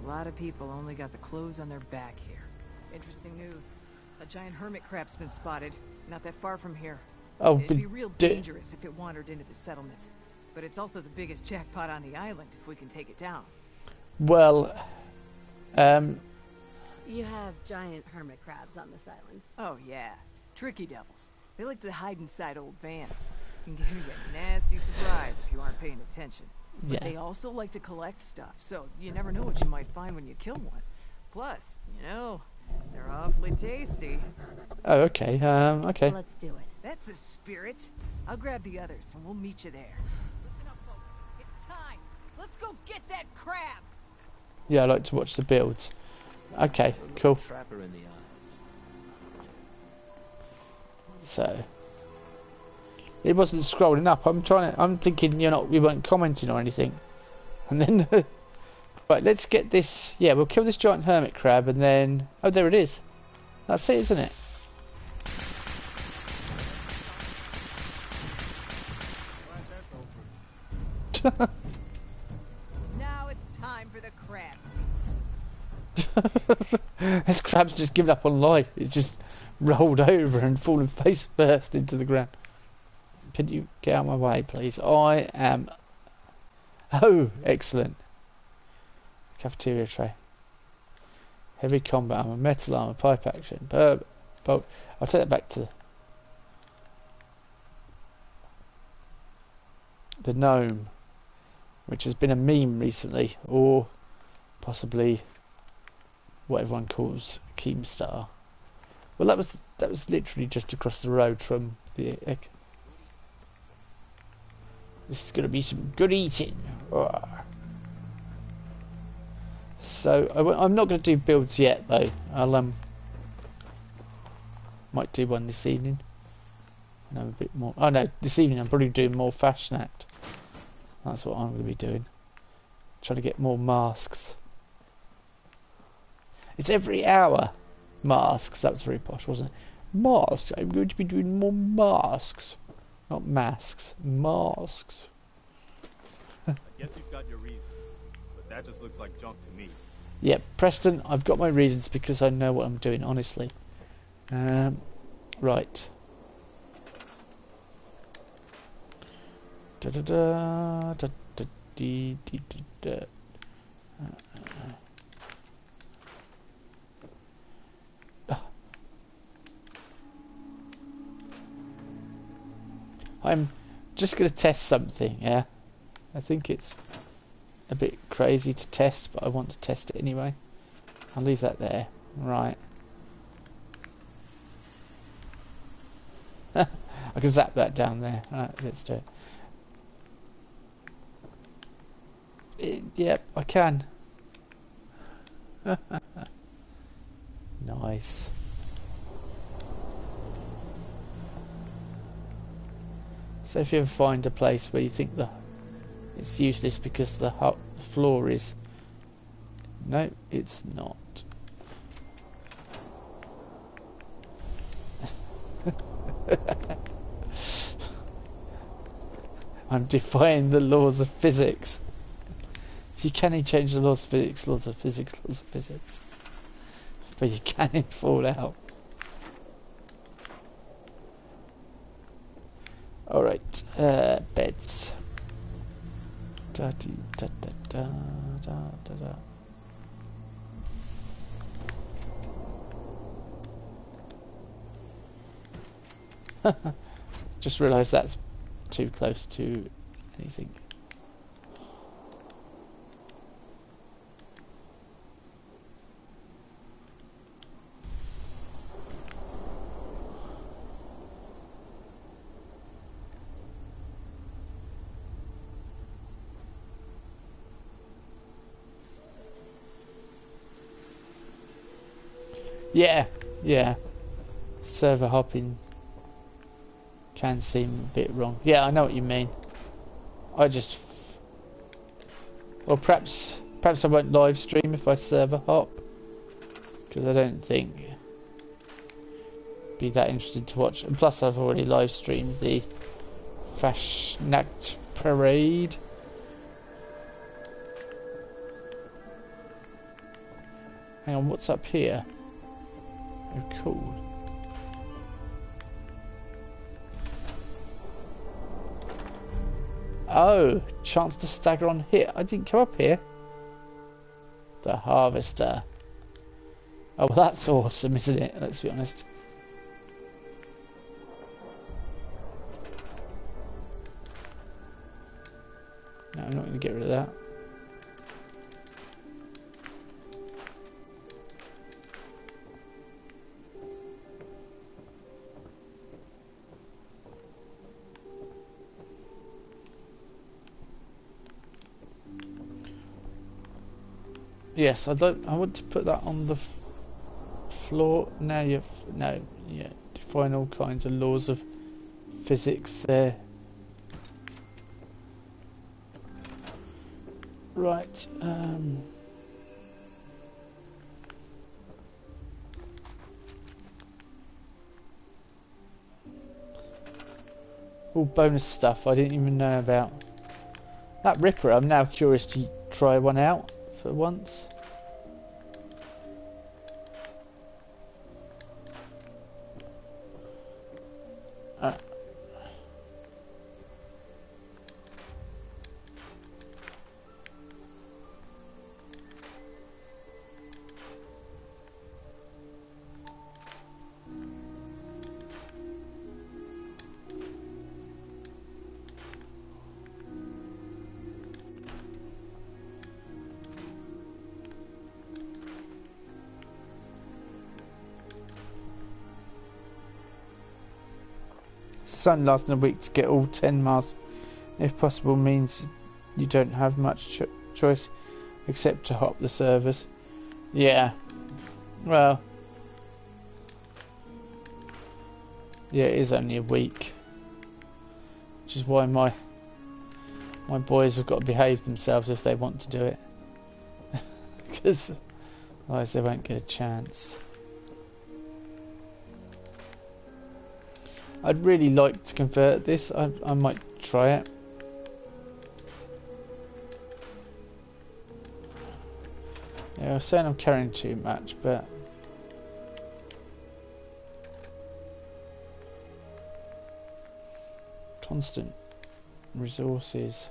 A lot of people only got the clothes on their back here. Interesting news. A giant hermit crab's been spotted, not that far from here. Oh, it'd be real dangerous if it wandered into the settlement. But it's also the biggest jackpot on the island if we can take it down. Well, You have giant hermit crabs on this island. Oh yeah, tricky devils. They like to hide inside old vans. Can give you a nasty surprise if you aren't paying attention. But yeah. They also like to collect stuff, so you never know what you might find when you kill one. Plus, they're awfully tasty. Oh, okay. Okay. Let's do it. That's a spirit. I'll grab the others and we'll meet you there. Listen up, folks. It's time. Let's go get that crab. Yeah, I like to watch the builds. Okay, cool. Trapper in the eyes. So it wasn't scrolling up. I'm thinking you weren't commenting or anything. And then right, let's get this. Yeah, we'll kill this giant hermit crab and then there it is. That's it, isn't it? Now it's time for the crab. This crab's just given up on life. It's just rolled over and fallen face first into the ground. Can you get out of my way, please? I am. Oh, excellent. Cafeteria tray. Heavy combat armor, metal armor, pipe action. But I'll take that back to the gnome. which has been a meme recently, or possibly what everyone calls Keemstar. Well, that was literally just across the road from the. This is going to be some good eating. So I'm not going to do builds yet, though. I'll might do one this evening. And have a bit more. Oh no, this evening I'm probably doing more Fashion Act. That's what I'm going to be doing. Trying to get more masks. It's every hour. Masks. That was very posh, wasn't it? Masks. I'm going to be doing more masks. Not masks. Masks. I guess you've got your reasons, but that just looks like junk to me. Yeah, Preston, I've got my reasons because I know what I'm doing, honestly. Right. Da da da da da dee dee da. I'm just going to test something, yeah? I think it's a bit crazy to test, but I want to test it anyway. I'll leave that there. Right. I can zap that down there. Right, let's do it. Yep, I can. Nice. So if you ever find a place where you think it's useless because the floor is... No, it's not. I'm defying the laws of physics. You can change the laws of physics, laws of physics, laws of physics. But you can't fall out. Alright, beds. Da -dee da da da da da da. Just realised that's too close to anything. Yeah. Server hopping can seem a bit wrong. Yeah, I know what you mean. Well, perhaps I won't live stream if I server hop, because I don't think it'd be that interesting to watch. And plus, I've already live streamed the Fashnacht Parade. Hang on, what's up here? Oh, cool. Oh, chance to stagger on hit. I didn't come up here. The Harvester. Oh, well, that's awesome, isn't it? Let's be honest. No, I'm not going to get rid of that. Yes, I want to put that on the floor. Now you define all kinds of laws of physics there. Right. All bonus stuff I didn't even know about. That Ripper, I'm now curious to try one out for once. It's only lasting a week to get all 10 miles. If possible, means you don't have much choice except to hop the servers. Yeah. Well. Yeah, it is only a week. Which is why my boys have got to behave themselves if they want to do it. Because otherwise they won't get a chance. I'd really like to convert this. I might try it. Yeah, I was saying I'm carrying too much, but constant resources.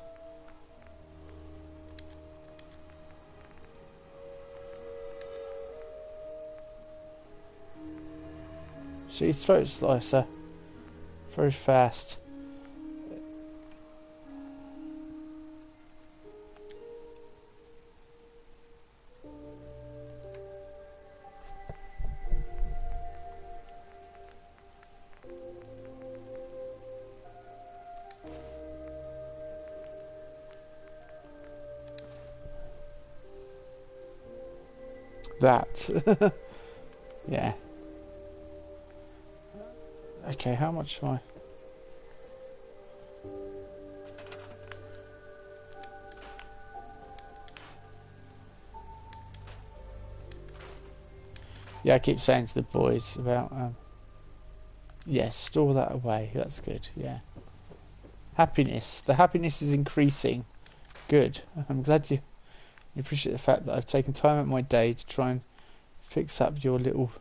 See, throat slicer. Very fast. That. Yeah. Okay, how much am I? Yeah, I keep saying to the boys about yes, store that away. That's good. Yeah. Happiness. The happiness is increasing. Good. I'm glad you appreciate the fact that I've taken time out of my day to try and fix up your little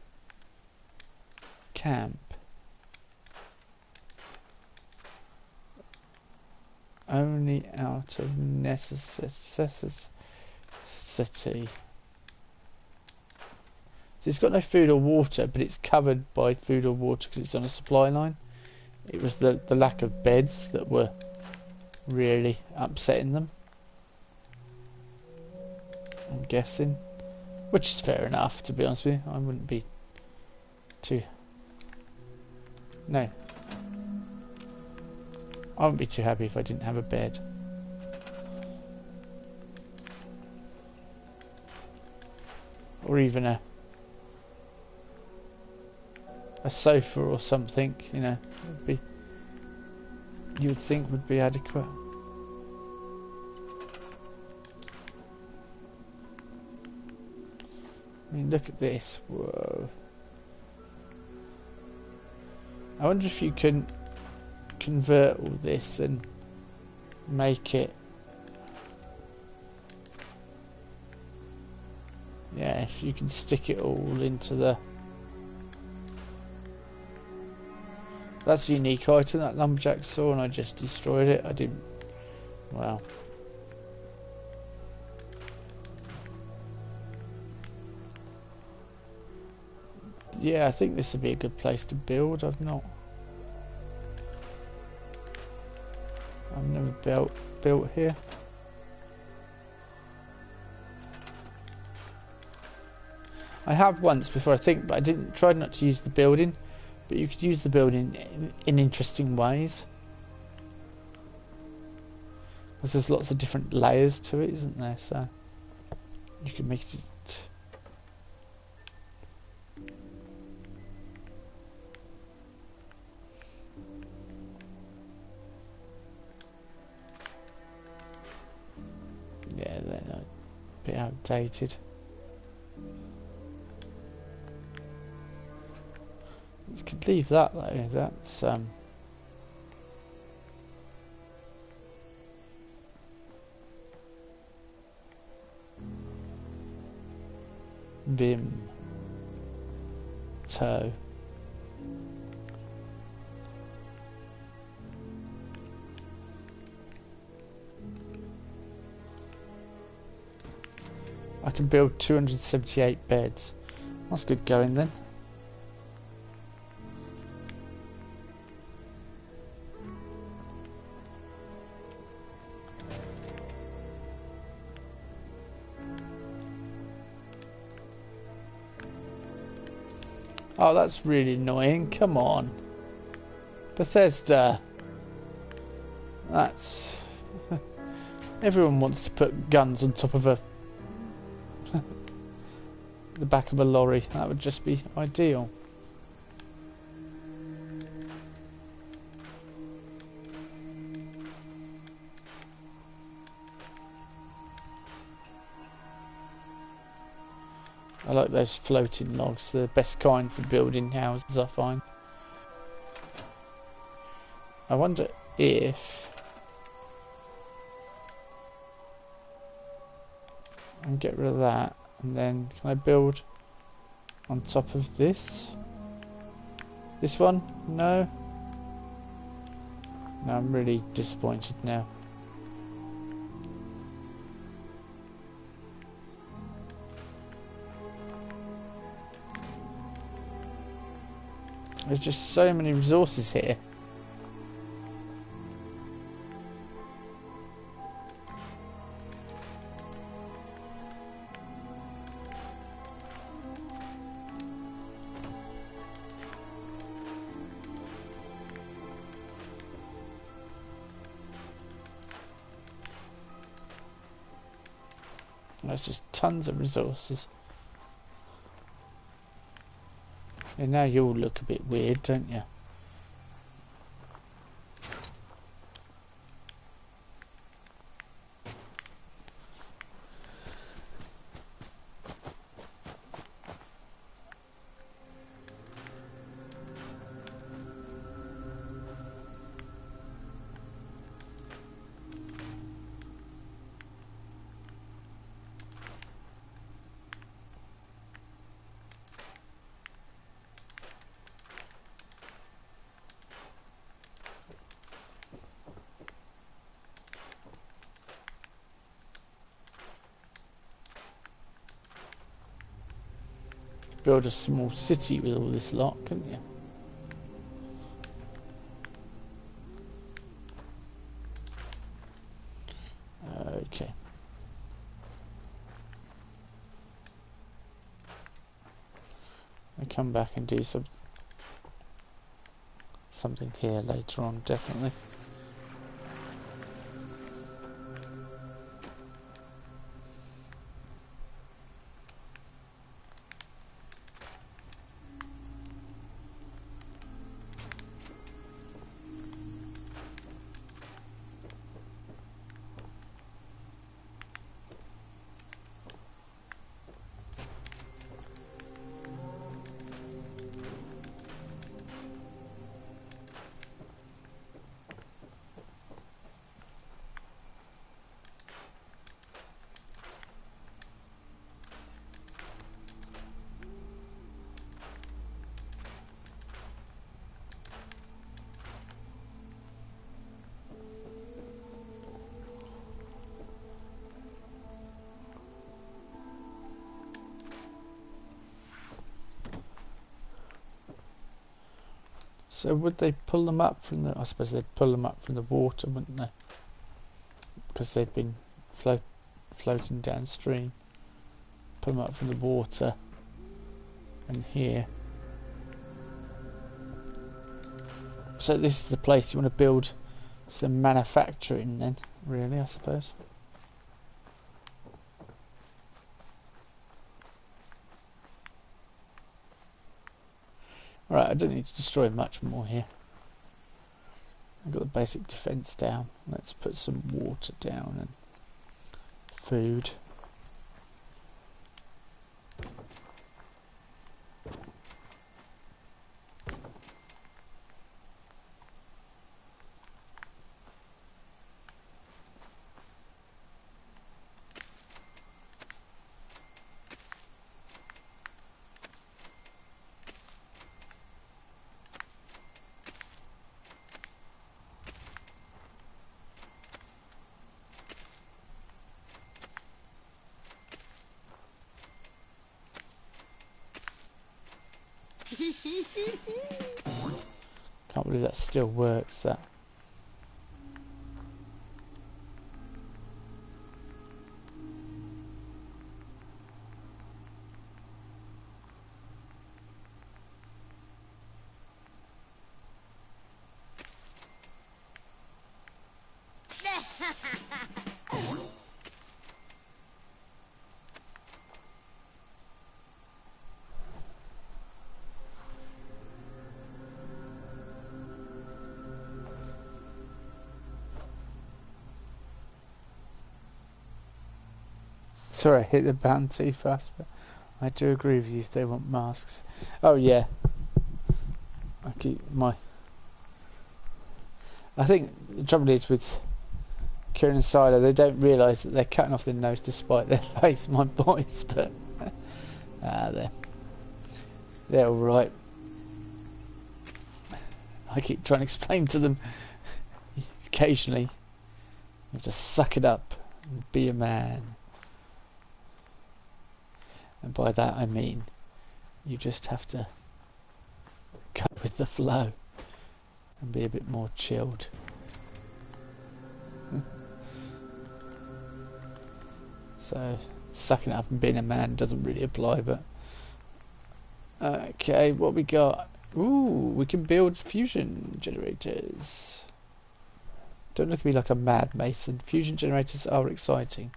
camp. Only out of necessity. So it's got no food or water, but it's covered by food or water because it's on a supply line. It was the lack of beds that were really upsetting them, I'm guessing. Which is fair enough, to be honest with you. I wouldn't be too... No. I wouldn't be too happy if I didn't have a bed. Or even a sofa or something, you know, would be, you would think would be adequate. I mean, look at this. Whoa. I wonder if you can convert all this and make it, yeah, if you can stick it all into the, that's a unique item, that lumberjack saw, and I just destroyed it. I didn't, well, yeah, I think this would be a good place to build. I've never built here. I have once before, I think, but I tried not to use the building. But you could use the building in interesting ways. Because there's lots of different layers to it, isn't there? So you can make it. Yeah, they're a bit outdated. You could leave that though. That's Vim toe. I can build 278 beds. That's good going then. Oh, that's really annoying. Come on. Bethesda. That's... Everyone wants to put guns on top of a... the back of a lorry. That would just be ideal. I like those floating logs. They're the best kind for building houses, I find. I wonder if... I'll get rid of that. And then can I build on top of this? This one? No? No, I'm really disappointed now. There's just so many resources here. There's just tons of resources. And now you all look a bit weird, don't you? Build a small city with all this lot, couldn't you? Okay. I come back and do something here later on, definitely. So would they pull them up from the... I suppose they'd pull them up from the water, wouldn't they? Because they'd been floating downstream. Pull them up from the water. And here. So this is the place you want to build some manufacturing then, really, I suppose. Right, I don't need to destroy much more here. I've got the basic defense down. Let's put some water down and food. Can't believe that still works, that. Sorry, I hit the button too fast, but I do agree with you if they want masks. Oh yeah. I think the trouble is with Kieran and Silo, they don't realise that they're cutting off their nose to spite their face, my boys, but they're alright. I keep trying to explain to them occasionally, you have to suck it up and be a man. And by that I mean you just have to go with the flow and be a bit more chilled. So sucking up and being a man doesn't really apply, but okay, what we got? Ooh, we can build fusion generators. Don't look at me like a mad mason. Fusion generators are exciting.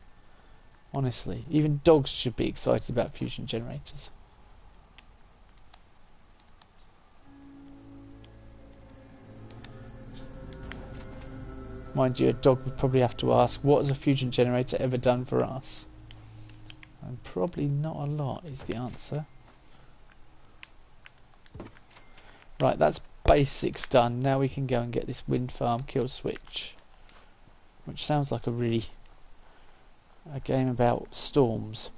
Honestly, even dogs should be excited about fusion generators. Mind you, a dog would probably have to ask, what has a fusion generator ever done for us? And probably not a lot is the answer. Right, that's basics done. Now we can go and get this wind farm kill switch. Which sounds like a game about storms.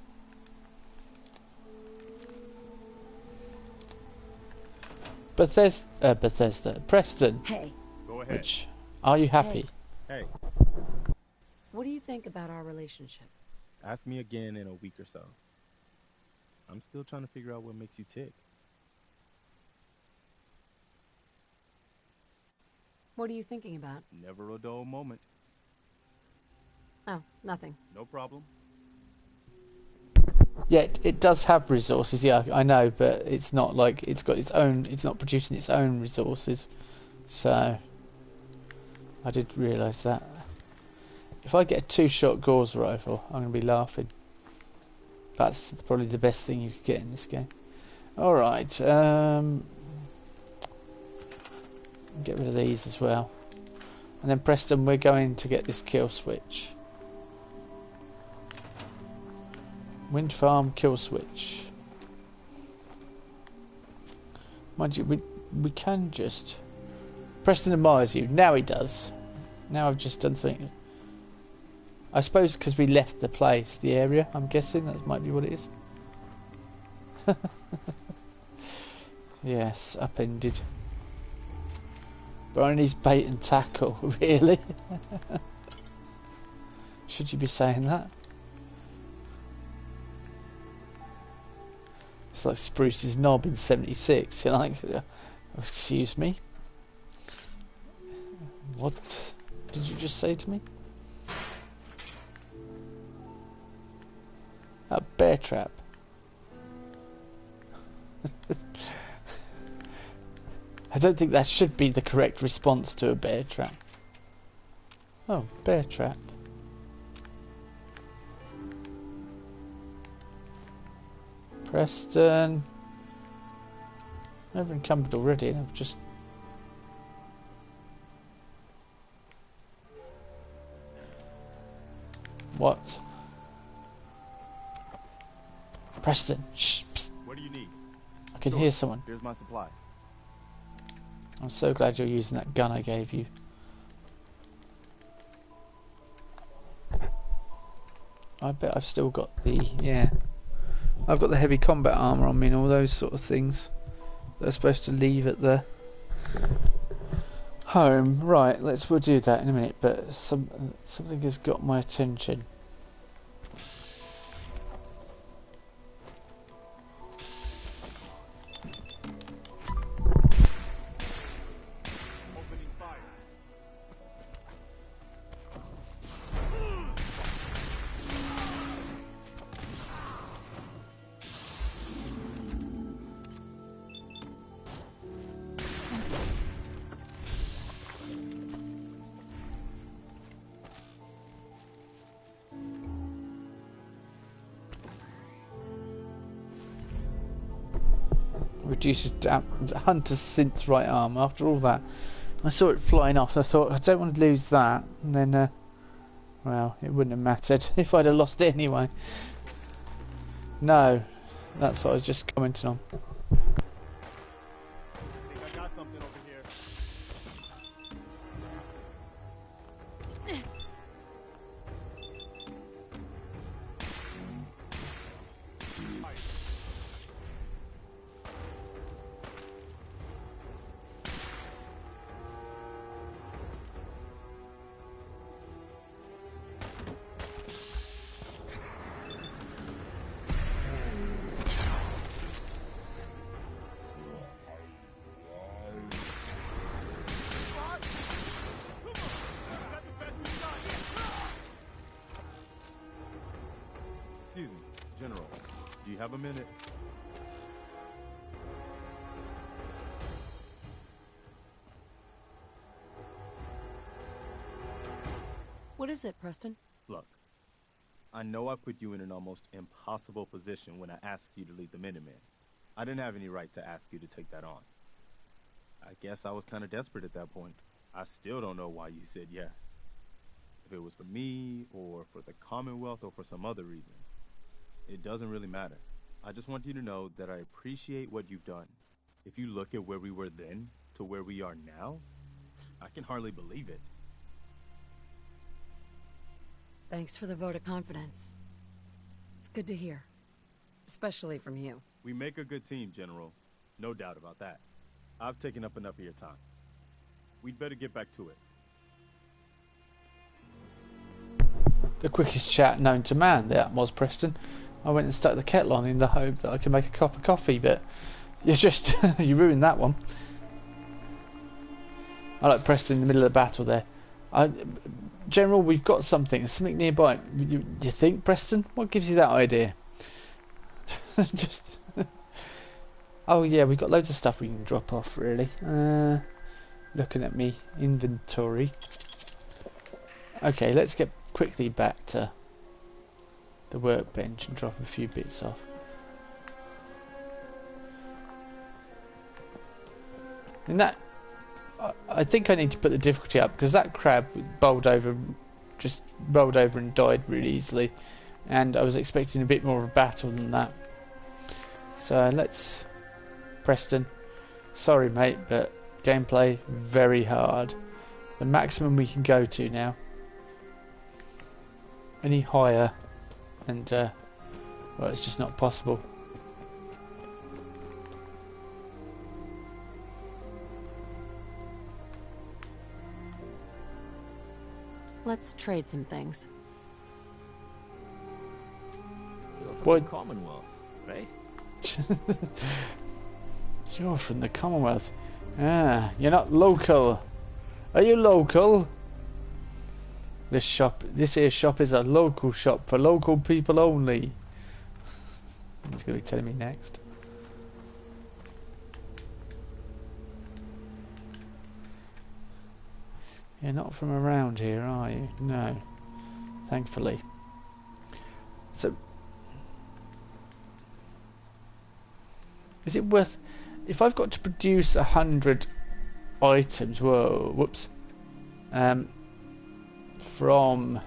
Bethesda. Preston. Hey. Go ahead. Which, are you happy? Hey. What do you think about our relationship? Ask me again in a week or so. I'm still trying to figure out what makes you tick. What are you thinking about? Never a dull moment. Oh, nothing. No problem. Yeah, it does have resources, yeah, I know, but it's not like it's got its own, it's not producing its own resources. So, I did realise that. If I get a two-shot Gauss rifle, I'm going to be laughing. That's probably the best thing you could get in this game. Alright, get rid of these as well. And then Preston, we're going to get this kill switch. Wind farm kill switch. Mind you, we can just... Preston admires you. Now he does. Now I've just done something. I suppose because we left the place, the area, I'm guessing. That might be what it is. Yes, upended. Barney's bait and tackle, really? Should you be saying that? It's like Spruce's knob in '76. You're like, excuse me? What did you just say to me? A bear trap. I don't think that should be the correct response to a bear trap. Oh, bear trap. Preston. I've encumbered already and I've just... What? Preston, shh, psst. What do you need? I can hear someone. Here's my supply. I'm so glad you're using that gun I gave you. I bet I've still got the... yeah. I've got the heavy combat armour on me and all those sort of things that are supposed to leave at the home. Right, we'll do that in a minute, but something has got my attention. Reduces Hunter's synth right arm. After all that, I saw it flying off and I thought I don't want to lose that. And then Well, it wouldn't have mattered if I'd have lost it anyway. No, that's what I was just commenting on. I think I got something over here. Excuse me, General. Do you have a minute? What is it, Preston? Look, I know I put you in an almost impossible position when I asked you to lead the Minutemen. I didn't have any right to ask you to take that on. I guess I was kind of desperate at that point. I still don't know why you said yes. If it was for me, or for the Commonwealth, or for some other reason. It doesn't really matter. I just want you to know that I appreciate what you've done. If you look at where we were then to where we are now, I can hardly believe it. Thanks for the vote of confidence. It's good to hear. Especially from you. We make a good team, General. No doubt about that. I've taken up enough of your time. We'd better get back to it. The quickest chat known to man, that was, Preston. I went and stuck the kettle on in the hope that I could make a cup of coffee, but you just you ruined that one. I like Preston in the middle of the battle there. General, we've got something nearby. You think, Preston? What gives you that idea? Just oh yeah, we've got loads of stuff we can drop off, really. Looking at me inventory. Okay, let's get quickly back to the workbench and drop a few bits off. And that, I think I need to put the difficulty up because that crab just rolled over and died really easily, and I was expecting a bit more of a battle than that. So let's, Preston, sorry mate, but gameplay very hard. The maximum we can go to now. Any higher, and well, it's just not possible. Let's trade some things. You're from the Commonwealth, right? You're from the Commonwealth. Ah, you're not local. Are you local? This here shop is a local shop for local people only. He's going to be telling me next. You're not from around here, are you? No. Thankfully. So, is it worth... If I've got to produce 100 items... Whoa, whoops. From...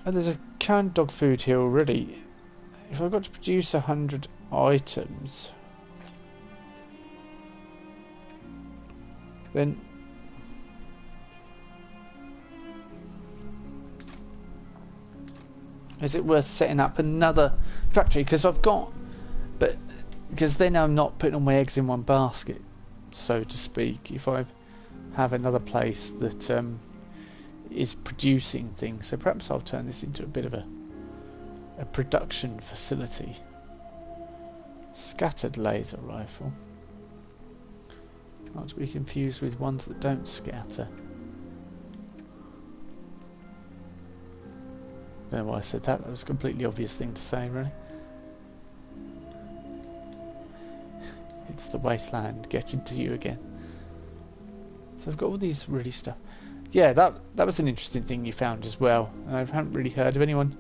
Oh, there's a canned dog food here already. If I've got to produce 100 items... Then... Is it worth setting up another factory? Because I've got... But... Because then I'm not putting all my eggs in one basket, so to speak. If I have another place that is producing things. So perhaps I'll turn this into a bit of a production facility. Scattered laser rifle. Not to be confused with ones that don't scatter. I don't know why I said that. That was a completely obvious thing to say, really. It's the wasteland getting to you again. So I've got all these really stuff. Yeah, that was an interesting thing you found as well. And I haven't really heard of anyone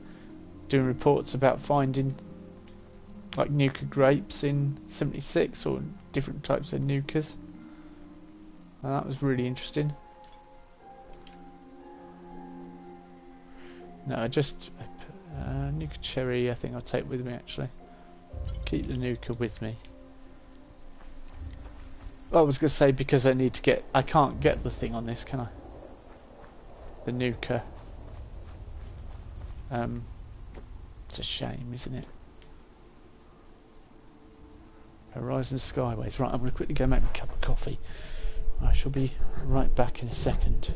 doing reports about finding like nuka grapes in 76 or different types of nukas. Well, that was really interesting. No, just Nuka Cherry I think I'll take with me actually. Keep the Nuka with me. I was going to say because I need to get... I can't get the thing on this, can I? The Nuka. It's a shame, isn't it? Horizon Skyways. Right, I'm going to quickly go make me a cup of coffee. I shall be right back in a second.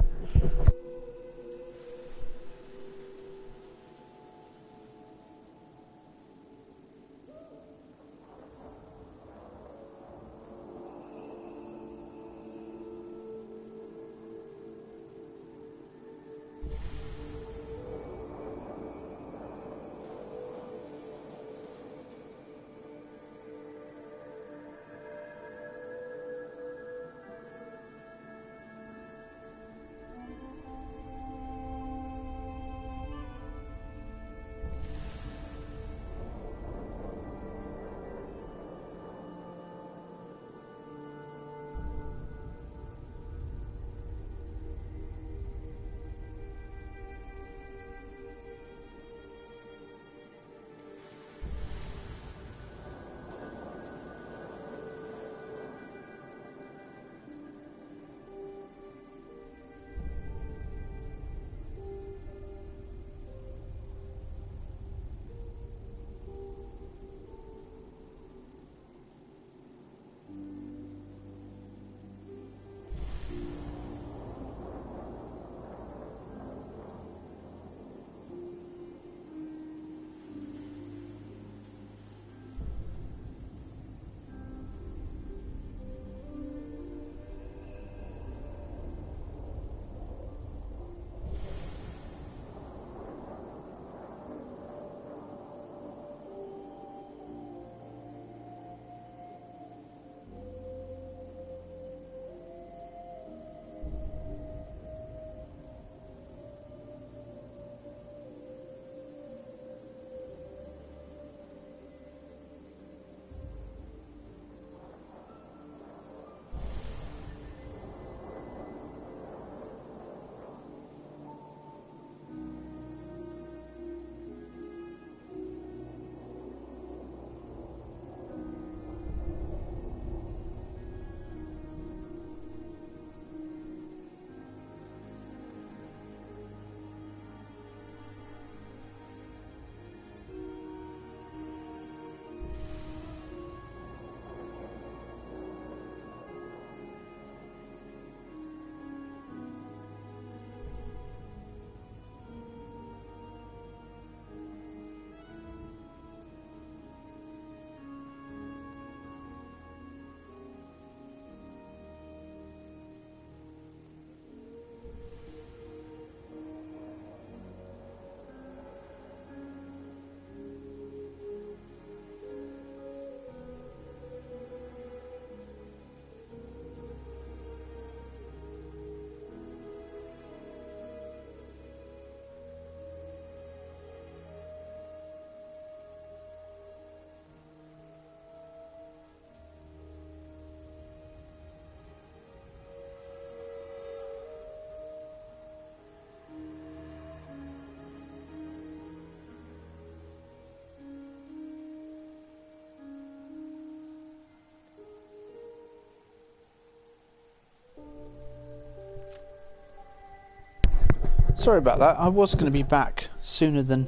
Sorry about that. I was going to be back sooner than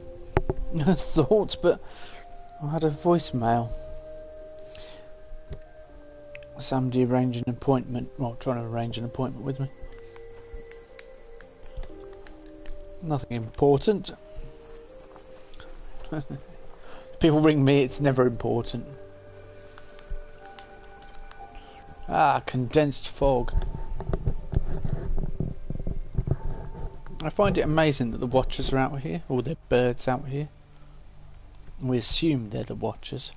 thought, but I had a voicemail. Somebody arranged an appointment, well, trying to arrange an appointment with me. Nothing important. People ring me, it's never important. Ah, condensed fog. I find it amazing that the Watchers are out here, or they're birds out here. We assume they're the Watchers.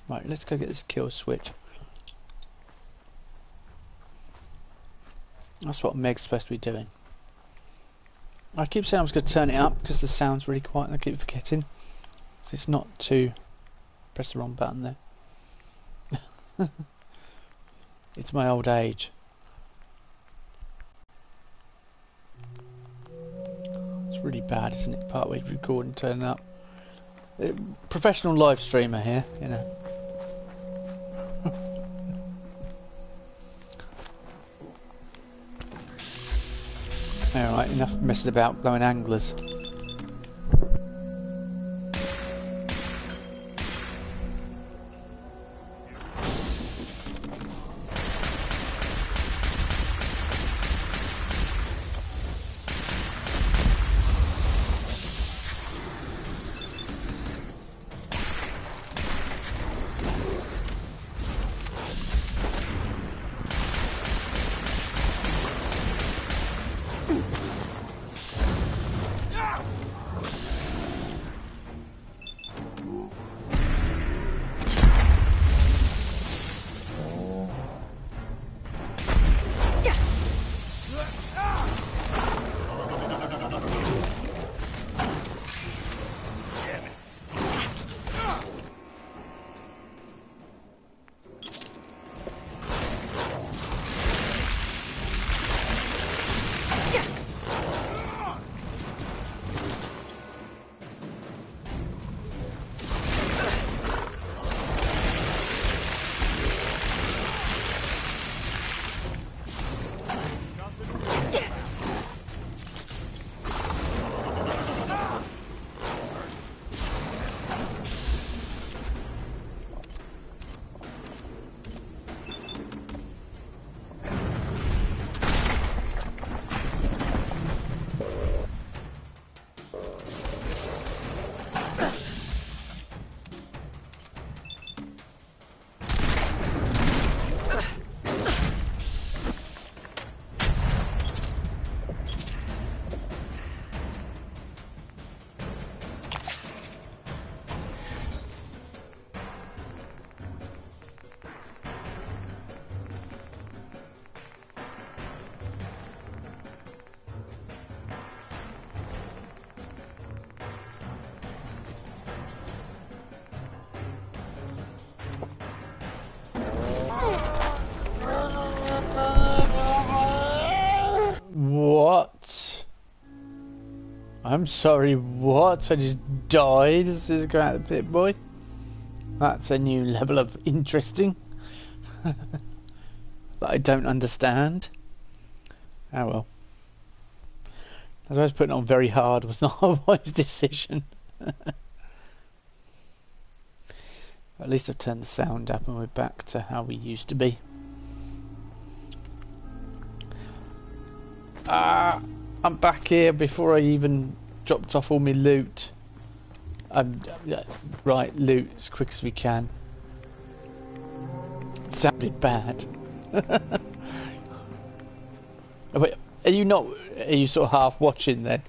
Right, let's go get this kill switch. That's what Meg's supposed to be doing. I keep saying I was going to turn it up because the sound's really quiet and I keep forgetting. So it's not to press the wrong button there. It's my old age. It's really bad, isn't it? Partway recording, turning up. Professional live streamer here, you know. Alright, enough messing about blowing anglers. What? I'm sorry, what? I just died. This is going out the pit, boy. That's a new level of interesting. That I don't understand. Oh well. As I was putting on very hard was not a wise decision. At least I've turned the sound up and we're back to how we used to be. I'm back here before I even dropped off all my loot. Right, loot as quick as we can. It sounded bad. Wait, are you not? Are you sort of half watching then?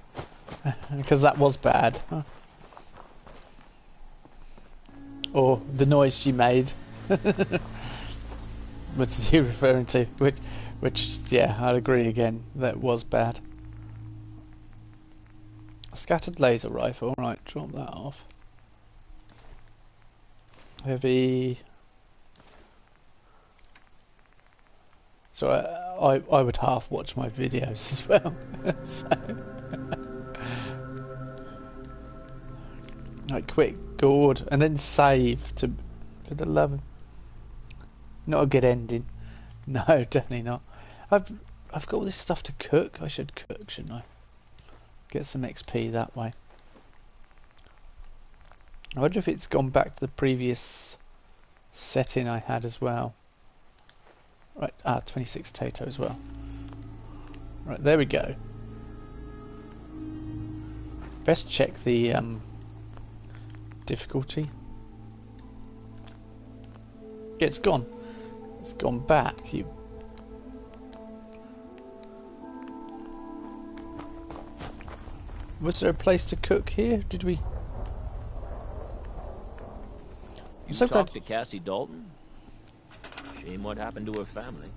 Because that was bad. Or the noise she made. What's you referring to? Which, yeah, I'd agree again. That was bad. Scattered laser rifle. Right, drop that off. Heavy. So I would half watch my videos as well. So. Right, quick, gourd, and then save to for the love. Not a good ending. No, definitely not. I've got all this stuff to cook. I should cook, shouldn't I? Get some XP that way. I wonder if it's gone back to the previous setting I had as well. Right, 26 Tato as well. Right, there we go. Best check the difficulty. Yeah, it's gone. It's gone back. Was there a place to cook here? Did we? You talked to Cassie Dalton? Shame what happened to her family.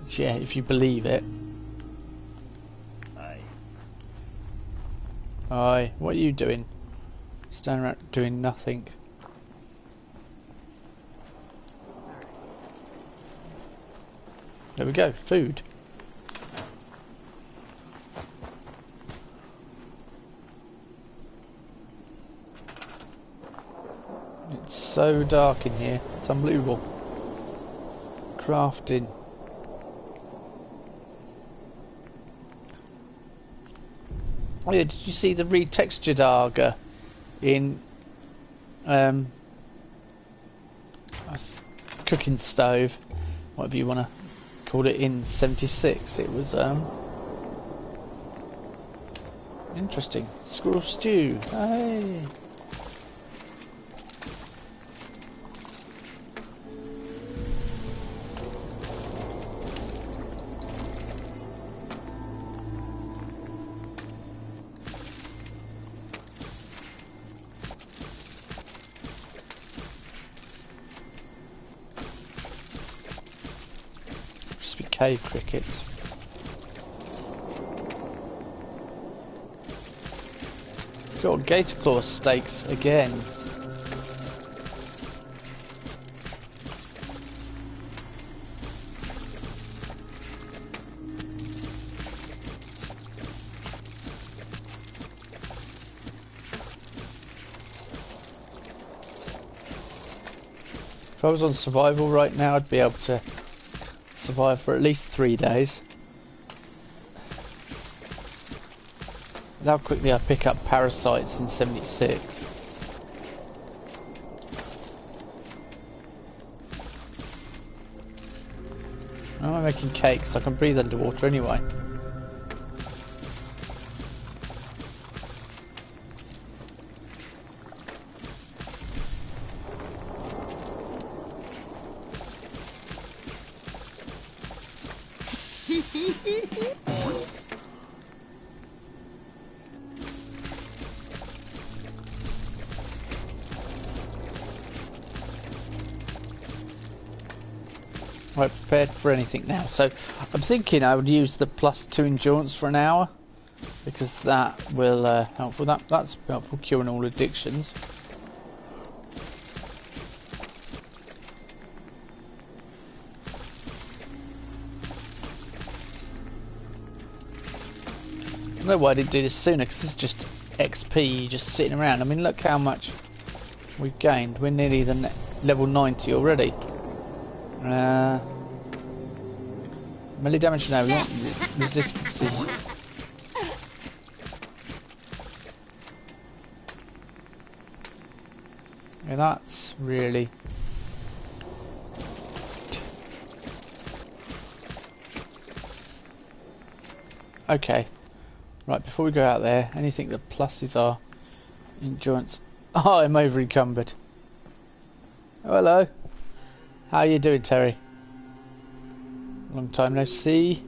Yeah, if you believe it. Aye, what are you doing? Standing around doing nothing. There we go, food. It's so dark in here, it's unbelievable. Crafting. Oh yeah, did you see the retextured Arga in cooking stove, whatever you want to call it, in 76? It was interesting. Squirrel stew. Hey. Cave crickets. Got gator claw steaks again. If I was on survival right now, I'd be able to survive for at least 3 days. How quickly I pick up parasites in 76. I'm making cakes, I can breathe underwater anyway. Right, prepared for anything now. So I'm thinking I would use the +2 endurance for an hour, because that will help with that. That's helpful, curing all addictions. I don't know why I didn't do this sooner, because this is just XP just sitting around. I mean, look how much we've gained. We're nearly the level 90 already. Melee damage now, we want resistances. Yeah, that's really... Okay. Right, before we go out there, anything that pluses our endurance... Oh, I'm over encumbered. Oh, hello. How are you doing, Terry? Long time no see.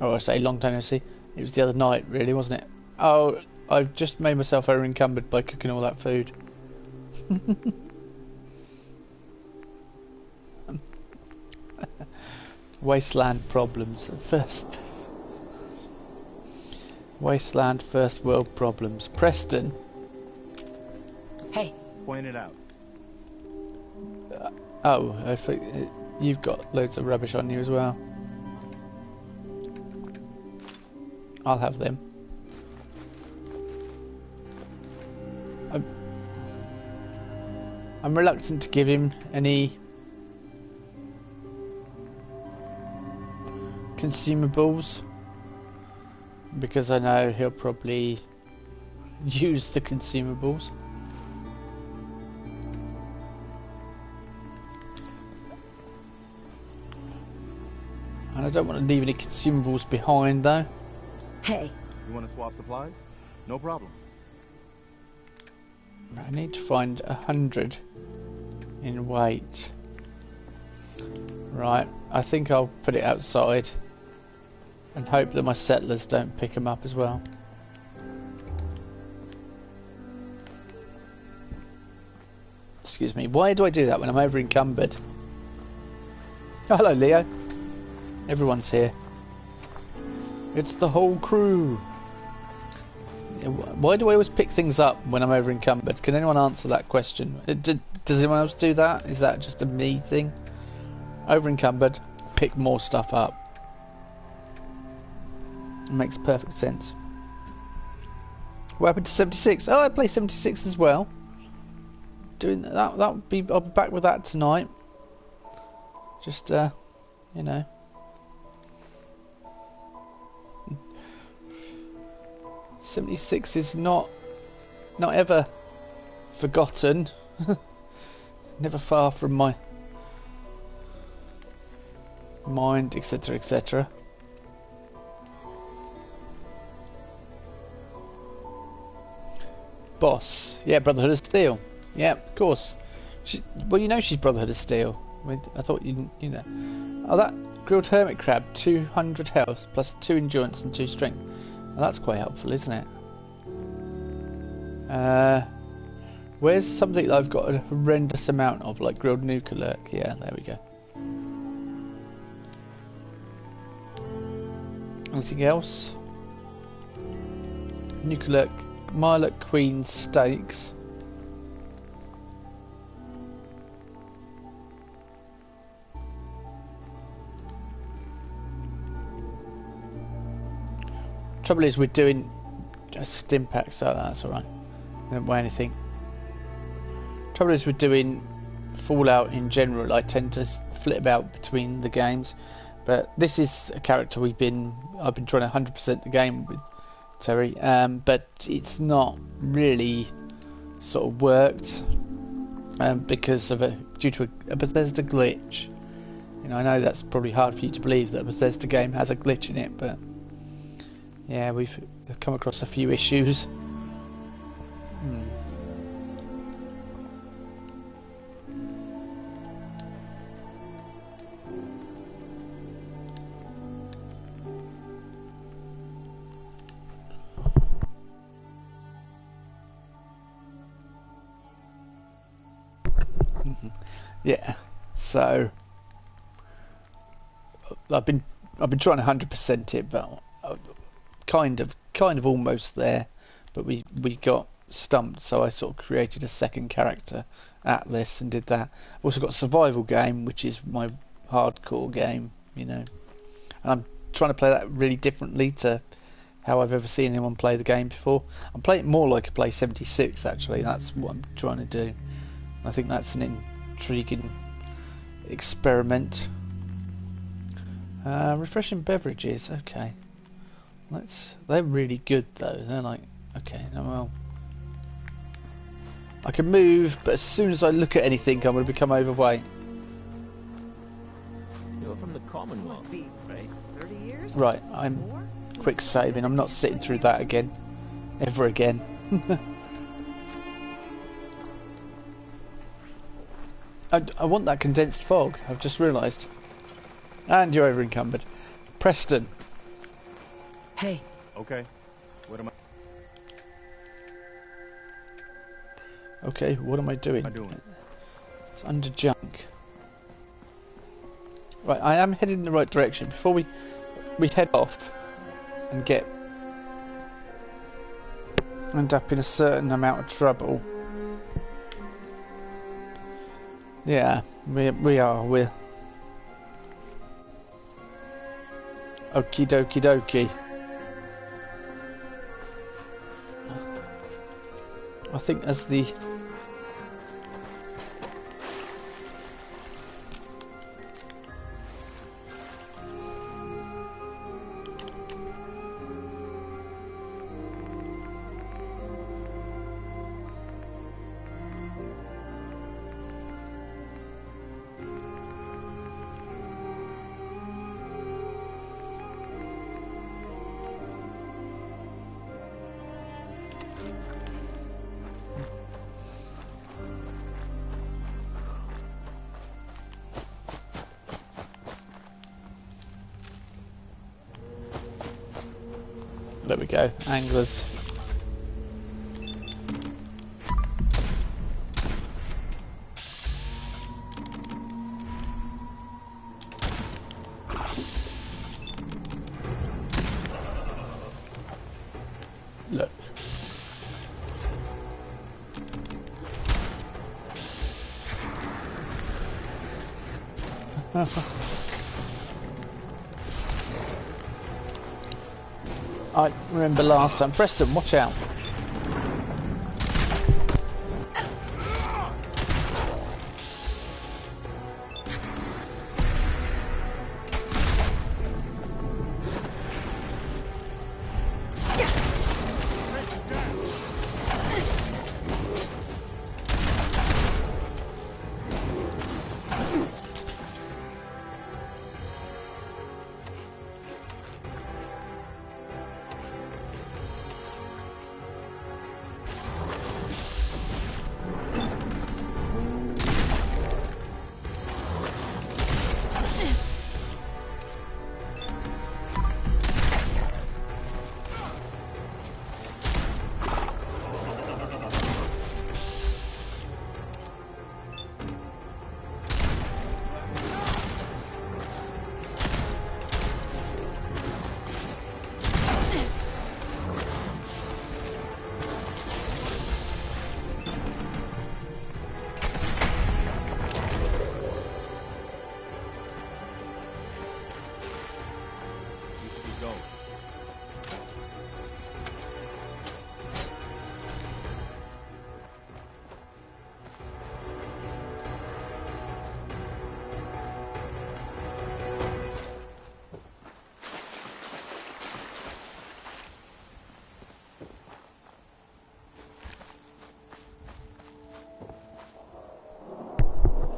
Oh, I say long time no see. It was the other night, really, wasn't it? Oh, I've just made myself over encumbered by cooking all that food. Wasteland problems first. Wasteland first world problems. Preston. Hey. Point it out. Oh, I think you've got loads of rubbish on you as well. I'll have them. I'm reluctant to give him any consumables, because I know he'll probably use the consumables. And I don't want to leave any consumables behind, though. Hey. You want to swap supplies? No problem. I need to find 100 in weight. Right, I think I'll put it outside and hope that my settlers don't pick them up as well. Excuse me, why do I do that when I'm over encumbered? Oh, hello, Leo. Everyone's here. It's the whole crew. Why do I always pick things up when I'm over encumbered? Can anyone answer that question? Does anyone else do that? Is that just a me thing? Over encumbered, pick more stuff up. It makes perfect sense. What happened to 76? Oh, I play 76 as well. Doing that. I'll be back with that tonight. Just you know. '76 is not ever forgotten. Never far from my mind, etc., etc. Boss, yeah, Brotherhood of Steel. Yeah, of course. Well, you know she's Brotherhood of Steel. I thought you know. Oh, that grilled hermit crab, 200 health plus 2 endurance and 2 strength. Well, that's quite helpful, isn't it? Where's something that I've got a horrendous amount of, like grilled nuka? Yeah, there we go. Anything else? Nuka, McQueen steaks. Trouble is, we're doing just stim packs, so that's alright. Don't weigh anything. Trouble is, we're doing Fallout in general. I tend to flip about between the games, but this is a character I've been trying to 100% the game with Terry, but it's not really sort of worked because of due to a Bethesda glitch. You know, I know that's probably hard for you to believe that a Bethesda game has a glitch in it, but yeah, we've come across a few issues. Yeah, so I've been trying to 100% it, but kind of almost there, but we got stumped, so I sort of created a second character, Atlas, and did that. I've also got a survival game, which is my hardcore game, you know, and I'm trying to play that really differently to how I've ever seen anyone play the game before. I'm playing it more like I play 76, actually. That's what I'm trying to do. I think that's an intriguing experiment. Refreshing beverages, okay. They're really good though. They're like, okay, well, I can move, but as soon as I look at anything, I'm going to become overweight. You're from the Commonwealth, right? 30 years? Right, I'm quick saving. I'm not sitting through that again, ever again. I want that condensed fog. I've just realised. And you're over encumbered. Preston. Hey. Okay. What am I? Okay, what am I doing? It's under junk. Right, I am heading in the right direction. Before we head off and end up in a certain amount of trouble. Yeah, we're okie dokie dokie. I think as the there we go, anglers. Look. I remember last time. Preston, watch out.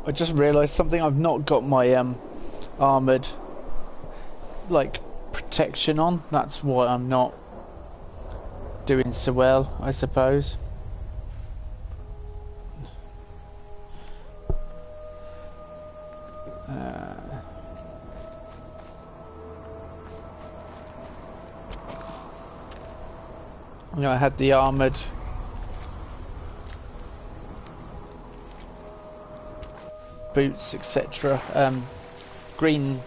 I just realised something. I've not got my armoured like protection on. That's why I'm not doing so well, I suppose. You know, I had the armoured boots, etc. Green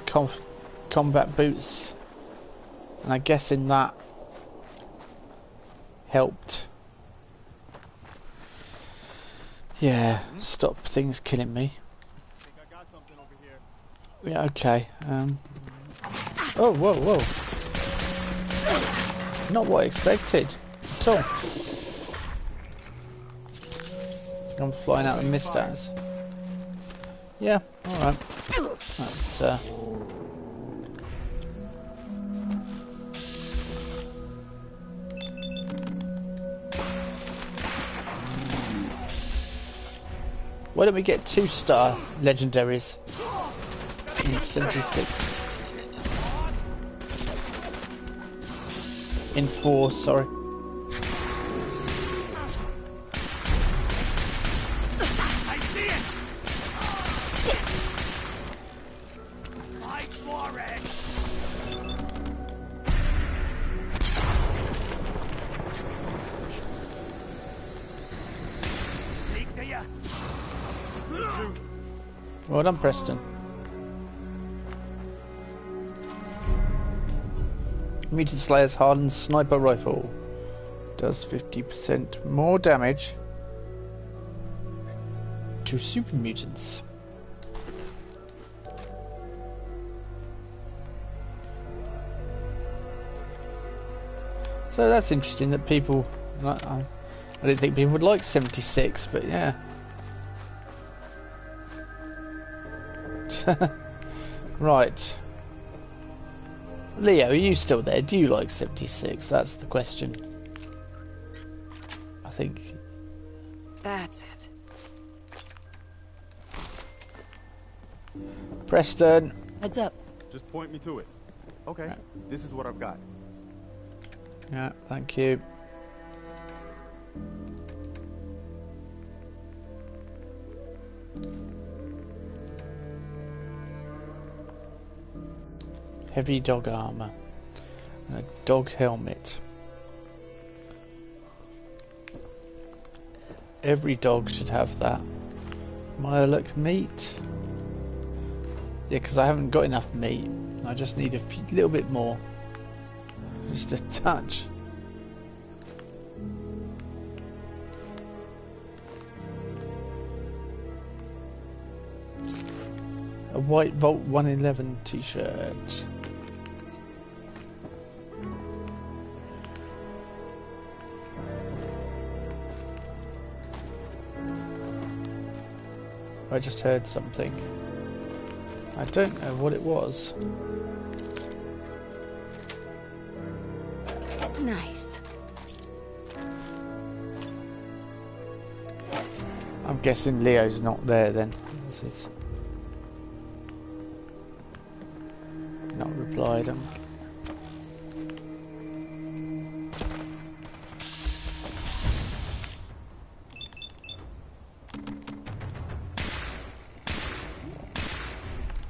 combat boots, and I'm guessing that helped. Yeah, stop things killing me. Yeah, okay. Oh, whoa, whoa. Not what I expected at all. I think I'm flying out of Mistress. Yeah, alright. That's why don't we get 2-star legendaries in 76? In 4, sorry. I see it. Fight for it. Speak to ya. Well done, Preston. Mutant Slayer's hardened sniper rifle does 50% more damage to super mutants. So that's interesting that people, I didn't think people would like 76, but yeah. Right. Leo, are you still there? Do you like 76? That's the question. I think. That's it. Preston. Heads up. Just point me to it. Okay, this is what I've got. Yeah, thank you. Heavy dog armor and a dog helmet. Every dog should have that. Mirelurk meat. Yeah, because I haven't got enough meat. I just need a little bit more. Just a touch. A white Vault 111 t-shirt. I just heard something. I don't know what it was. Nice. I'm guessing Leo's not there then. This is not replied.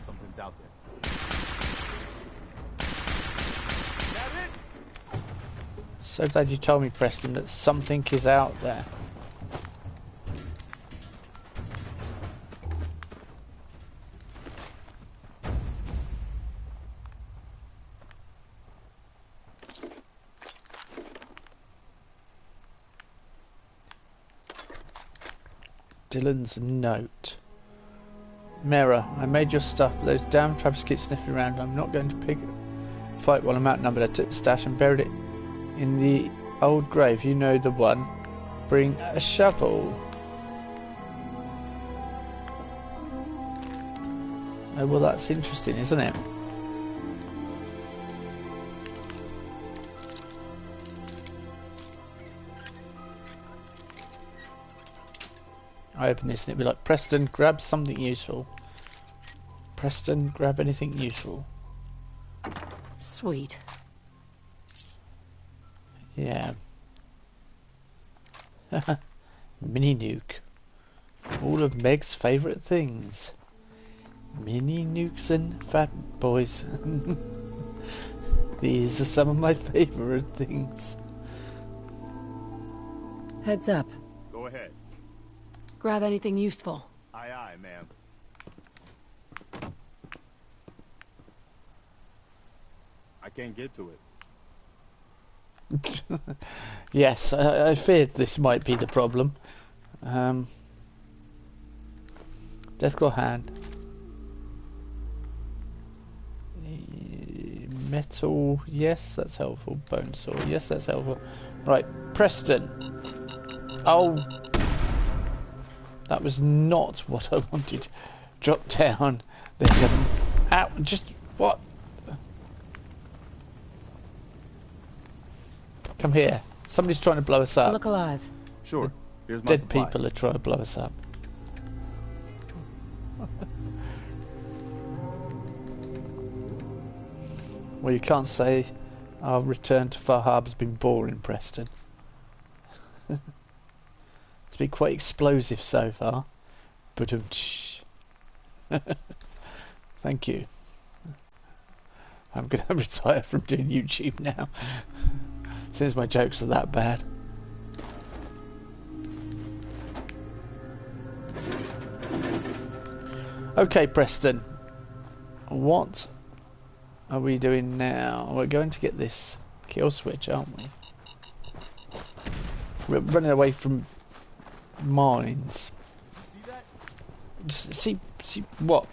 Something's out there. So glad you told me, Preston, that something is out there. Dylan's note. Mera, I made your stuff, but those damn traps keep sniffing around. I'm not going to pick a fight while I'm outnumbered. I took the stash and buried it in the old grave. You know the one. Bring a shovel. Oh, well, that's interesting, isn't it? I open this and it'd be like, Preston, grab something useful. Preston, grab anything useful. Sweet. Yeah. Mini nuke. All of Meg's favourite things. Mini nukes and fat boys. These are some of my favourite things. Heads up. Go ahead. Grab anything useful. Aye, aye, ma'am. I can't get to it. Yes, I feared this might be the problem. Deathclaw hand. Metal, yes, that's helpful. Bone saw, yes, that's helpful. Right, Preston. Oh, that was not what I wanted. Drop down. There's a... Ow, just... What? Come here. Somebody's trying to blow us up. Look alive. Sure. Here's my Dead supply. people are trying to blow us up. Well, you can't say our return to Fahab has been boring, Preston. It's been quite explosive so far. But thank you. I'm going to retire from doing YouTube now. Since my jokes are that bad. Okay, Preston. What are we doing now? We're going to get this kill switch, aren't we? We're running away from mines. Just see what?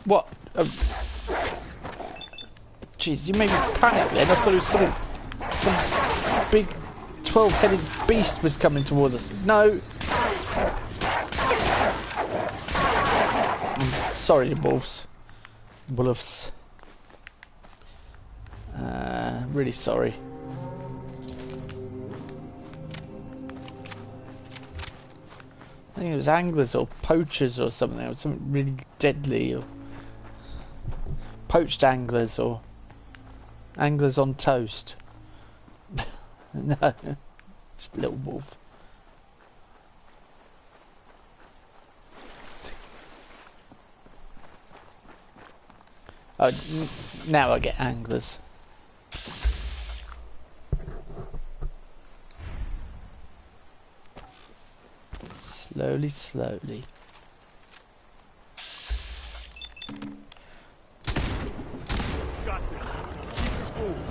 Jeez, you made me panic then. I thought it was some big 12-headed beast was coming towards us. No. Sorry, wolves. Wolves. Really sorry. I think it was anglers or poachers or something. It was something really deadly. Or poached anglers or anglers on toast. No, just a little wolf. Oh, now I get anglers. Slowly, slowly.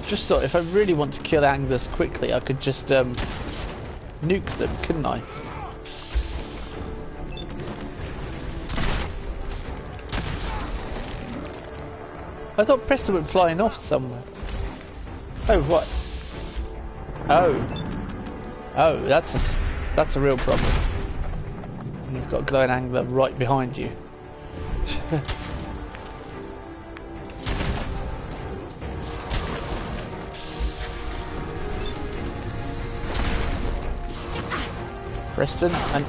Just thought if I really want to kill anglers quickly, I could just nuke them, couldn't I? I thought Preston went flying off somewhere. Oh, what? Oh, that's a real problem. You've got a glowing angler right behind you. Preston and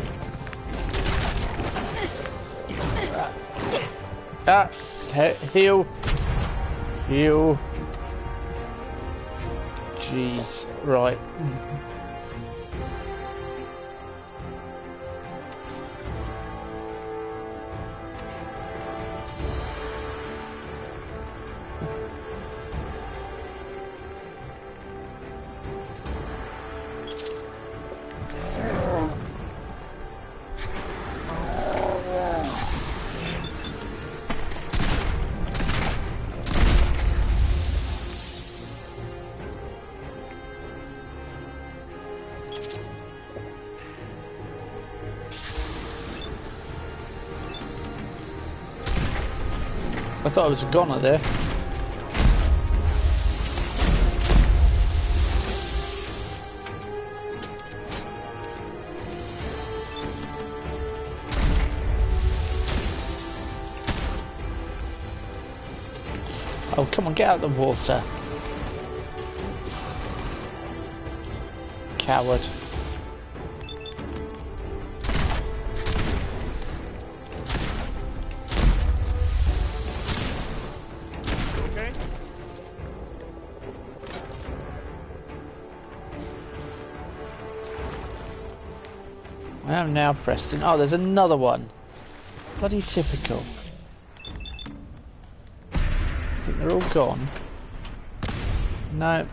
heal. Jeez, right. I thought I was a goner there. Oh, come on, get out of the water. Coward. I am now Preston. Oh, there's another one. Bloody typical. I think they're all gone. No.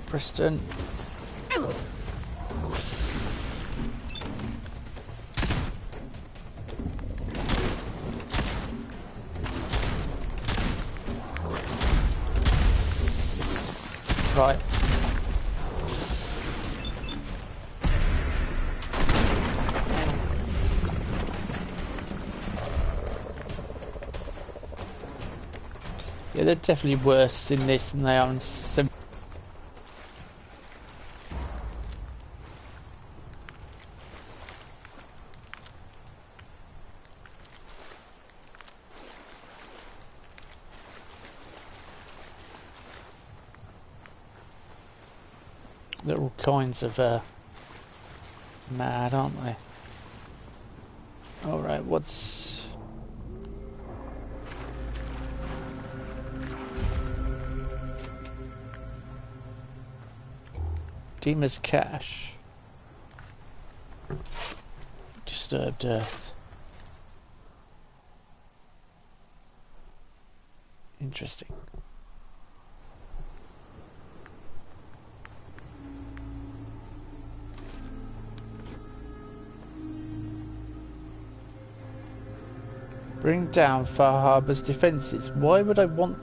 Preston. Right. Yeah, they're definitely worse in this than they are in some. They're all kinds of mad, aren't they? Alright, what's... Dima's cache. Disturbed Earth. Interesting. Bring down Far Harbor's defences. Why would I want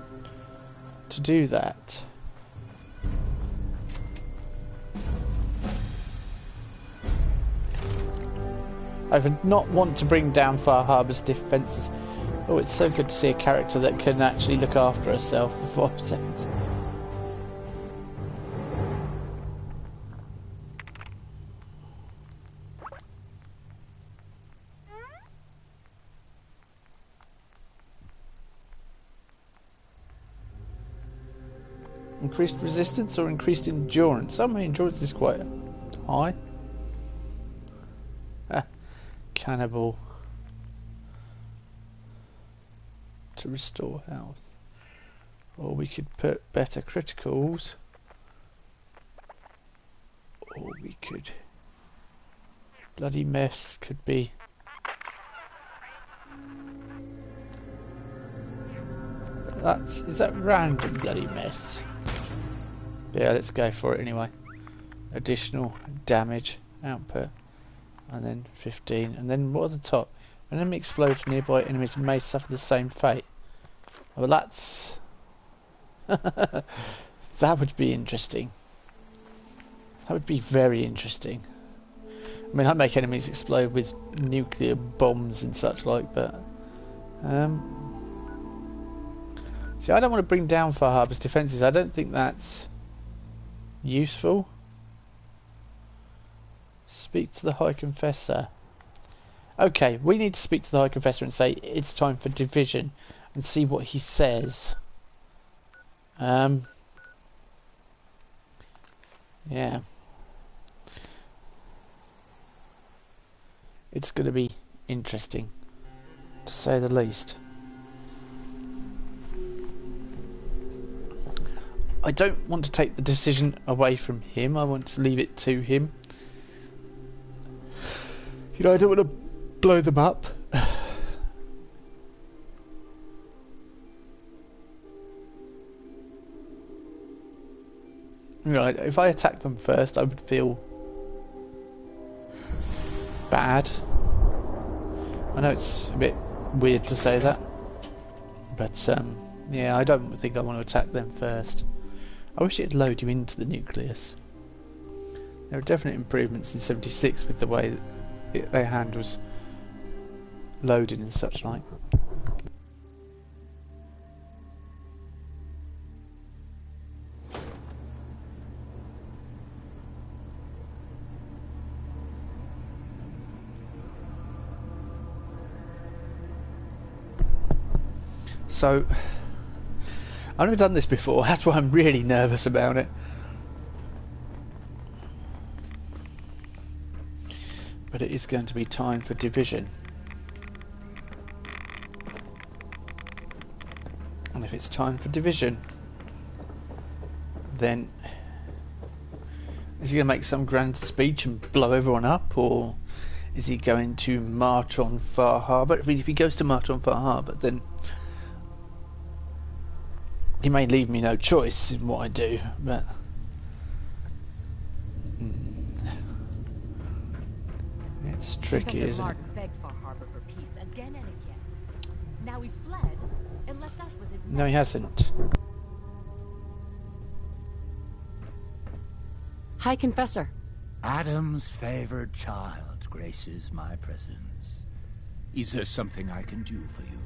to do that? I would not want to bring down Far Harbor's defences. Oh, it's so good to see a character that can actually look after herself for 5 seconds. Increased resistance or increased endurance? Some endurance is quite high. Cannibal. To restore health. Or we could put better criticals. Or we could... Bloody mess could be... Is that random bloody mess? Yeah, let's go for it anyway. additional damage output, and then 15, and then what at the top? When enemy explodes, nearby enemies may suffer the same fate. Well, that's that would be interesting. That would be very interesting. I mean, I make enemies explode with nuclear bombs and such like, but see, I don't want to bring down Far Harbor's defences. I don't think that's useful. Speak to the High Confessor. Okay, we need to speak to the High Confessor and say it's time for division and see what he says. Yeah. It's going to be interesting, to say the least. I don't want to take the decision away from him. I want to leave it to him. You know, I don't want to blow them up. Right, if I attack them first, I would feel bad. I know it's a bit weird to say that, but yeah, I don't think I want to attack them first. I wish it'd load you into the nucleus. There are definite improvements in 76 with the way that their hand was loaded and such like. So, I've never done this before, that's why I'm really nervous about it. But it is going to be time for division. And if it's time for division, then is he going to make some grand speech and blow everyone up, or is he going to march on Far Harbour? I mean, if he goes to march on Far Harbour, then he may leave me no choice in what I do, but it's tricky, isn't it? Begged Far Harbor for peace again and again. Now he's fled and left us with his No, he hasn't. High Confessor. Adam's favored child graces my presence. Is there something I can do for you?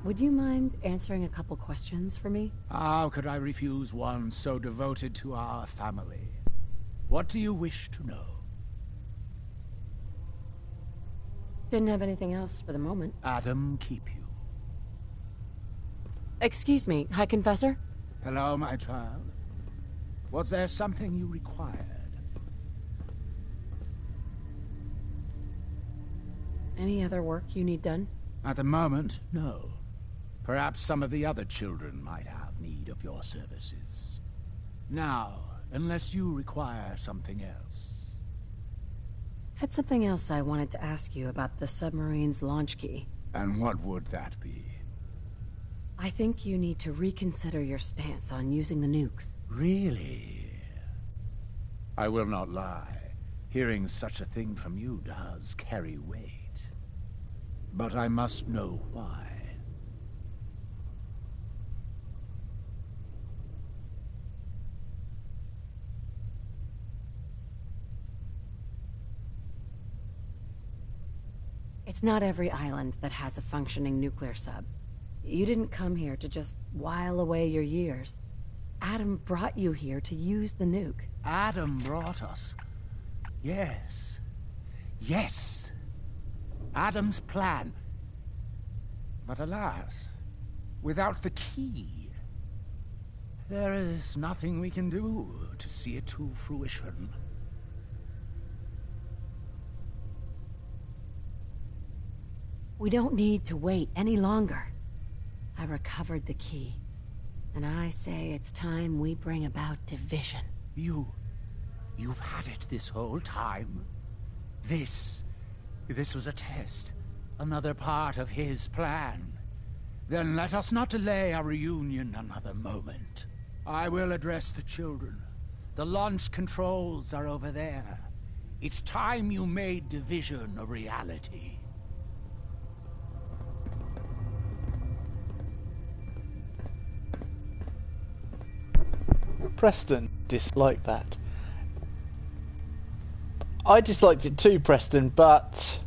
Would you mind answering a couple questions for me? How could I refuse one so devoted to our family? What do you wish to know? Didn't have anything else for the moment. Adam keep you. Excuse me, High Confessor? Hello, my child. Was there something you required? Any other work you need done? At the moment, no. Perhaps some of the other children might have need of your services. Now, unless you require something else. Had something else I wanted to ask you about the submarine's launch key. And what would that be? I think you need to reconsider your stance on using the nukes. Really? I will not lie. Hearing such a thing from you does carry weight. But I must know why. It's not every island that has a functioning nuclear sub. You didn't come here to just while away your years. Adam brought you here to use the nuke. Adam brought us. Yes. Yes. Adam's plan. But alas, without the key, there is nothing we can do to see it to fruition. We don't need to wait any longer. I recovered the key, and I say it's time we bring about division. You've had it this whole time? This was a test, another part of his plan. Then let us not delay our reunion another moment. I will address the children, The launch controls are over there. It's time you made division a reality. Preston disliked that. I disliked it too, Preston, but...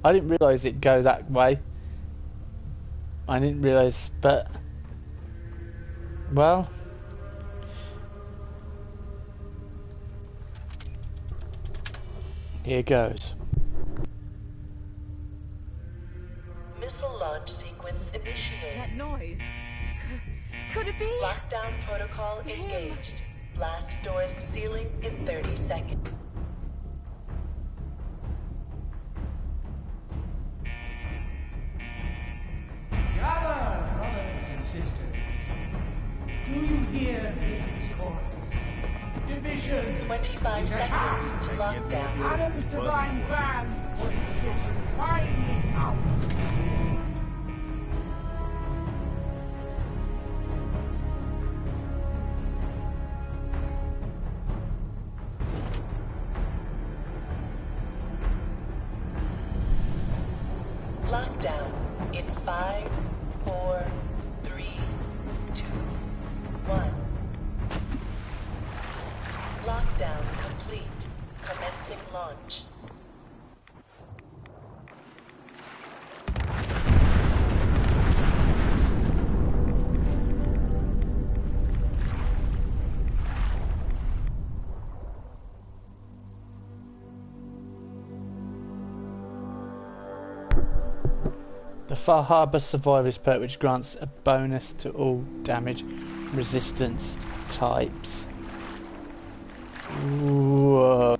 I didn't realise it'd go that way. I didn't realise, but... Well... Here goes. Missile launch sequence initiated. That noise. Could it be? Lockdown protocol engaged. Blast doors sealing in 30 seconds. Gather, brothers and sisters. Do you hear these chords? Division 25 seconds to lockdown. Adam's divine plan for his children finally out. Lockdown in 5, 4, 3, 2, 1. Lockdown complete. Commencing launch. The Far Harbour Survivor's perk, which grants a bonus to all damage resistance types. Whoa.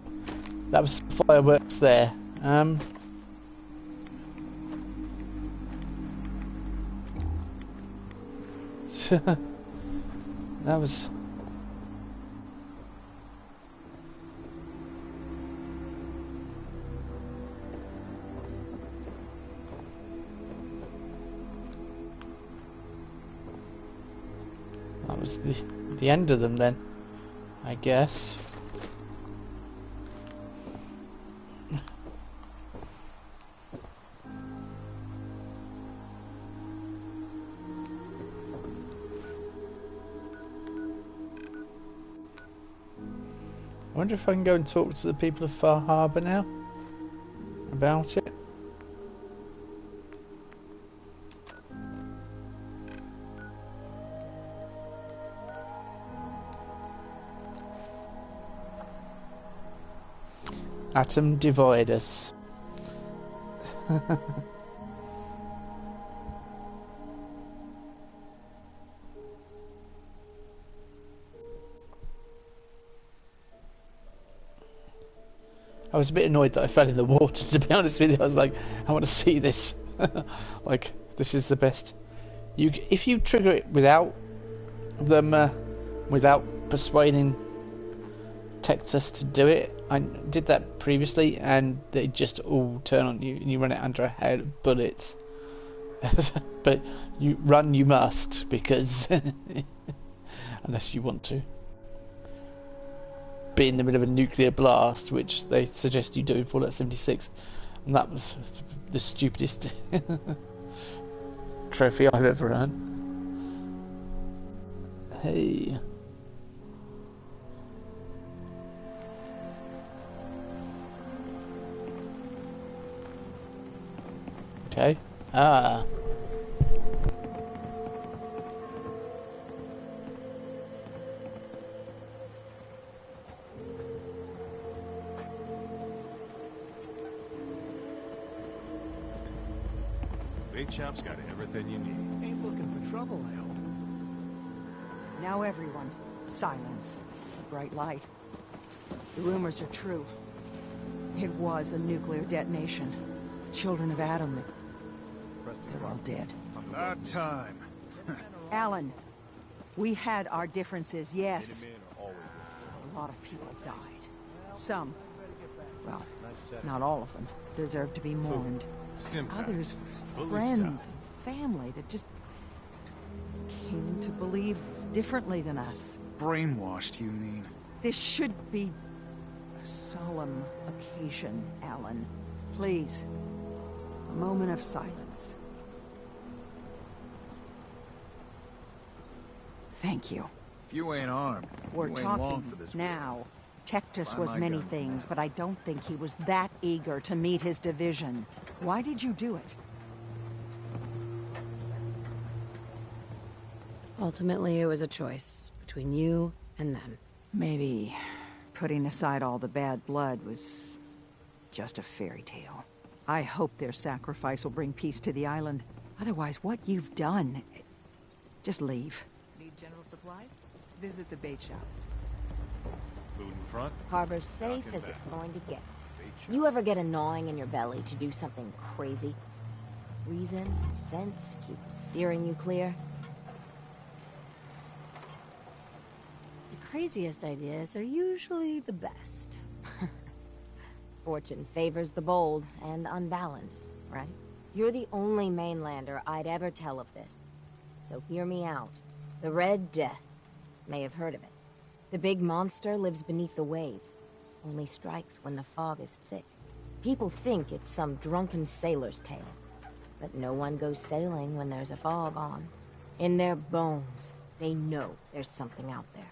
That was fireworks there. That was... That was the end of them then, I guess. I wonder if I can go and talk to the people of Far Harbour now about it. Atom divide us. I was a bit annoyed that I fell in the water, to be honest with you. I was like, I want to see this. Like, this is the best. If you trigger it without them, without persuading Texas to do it, I did that previously, and they just all turn on you, and you run it under a hail of bullets. But you must, because unless you want to be in the middle of a nuclear blast, which they suggest you do in Fallout 76, and that was the stupidest trophy I've ever earned. Hey. Okay. Ah. Big Chop's got everything you need. Ain't looking for trouble, I hope. Now everyone, silence. A bright light. The rumors are true. It was a nuclear detonation. Children of Adam. They're all dead. About time. Alan, we had our differences, yes. A lot of people died. Some, well, not all of them, deserve to be mourned. others, friends, family that just came to believe differently than us. Brainwashed, you mean? This should be a solemn occasion, Alan. Please, a moment of silence. Thank you. If you ain't armed, We're you ain't long talking for this now. Tectus Buy was my many guns things, now. but I don't think he was that eager to meet his division. Why did you do it? Ultimately, it was a choice between you and them. Maybe putting aside all the bad blood was just a fairy tale. I hope their sacrifice will bring peace to the island. Otherwise, what you've done... Just leave. Need general supplies? Visit the bait shop. Food in front. Harbor's safe as it's going to get. You ever get a gnawing in your belly to do something crazy? Reason, sense, keep steering you clear? The craziest ideas are usually the best. Fortune favors the bold and unbalanced, right? You're the only mainlander I'd ever tell of this. So hear me out. The Red Death. May have heard of it. The big monster lives beneath the waves. Only strikes when the fog is thick. People think it's some drunken sailor's tale. But no one goes sailing when there's a fog on. In their bones, they know there's something out there.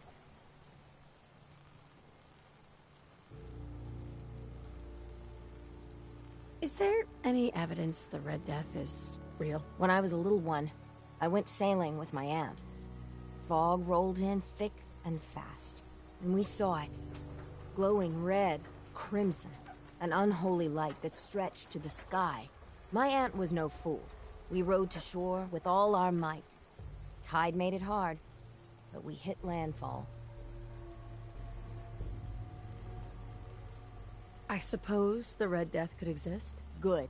Is there any evidence the Red Death is real? When I was a little one, I went sailing with my aunt. Fog rolled in thick and fast, and we saw it. Glowing red, crimson, an unholy light that stretched to the sky. My aunt was no fool. We rowed to shore with all our might. Tide made it hard, but we hit landfall. I suppose the Red Death could exist? Good.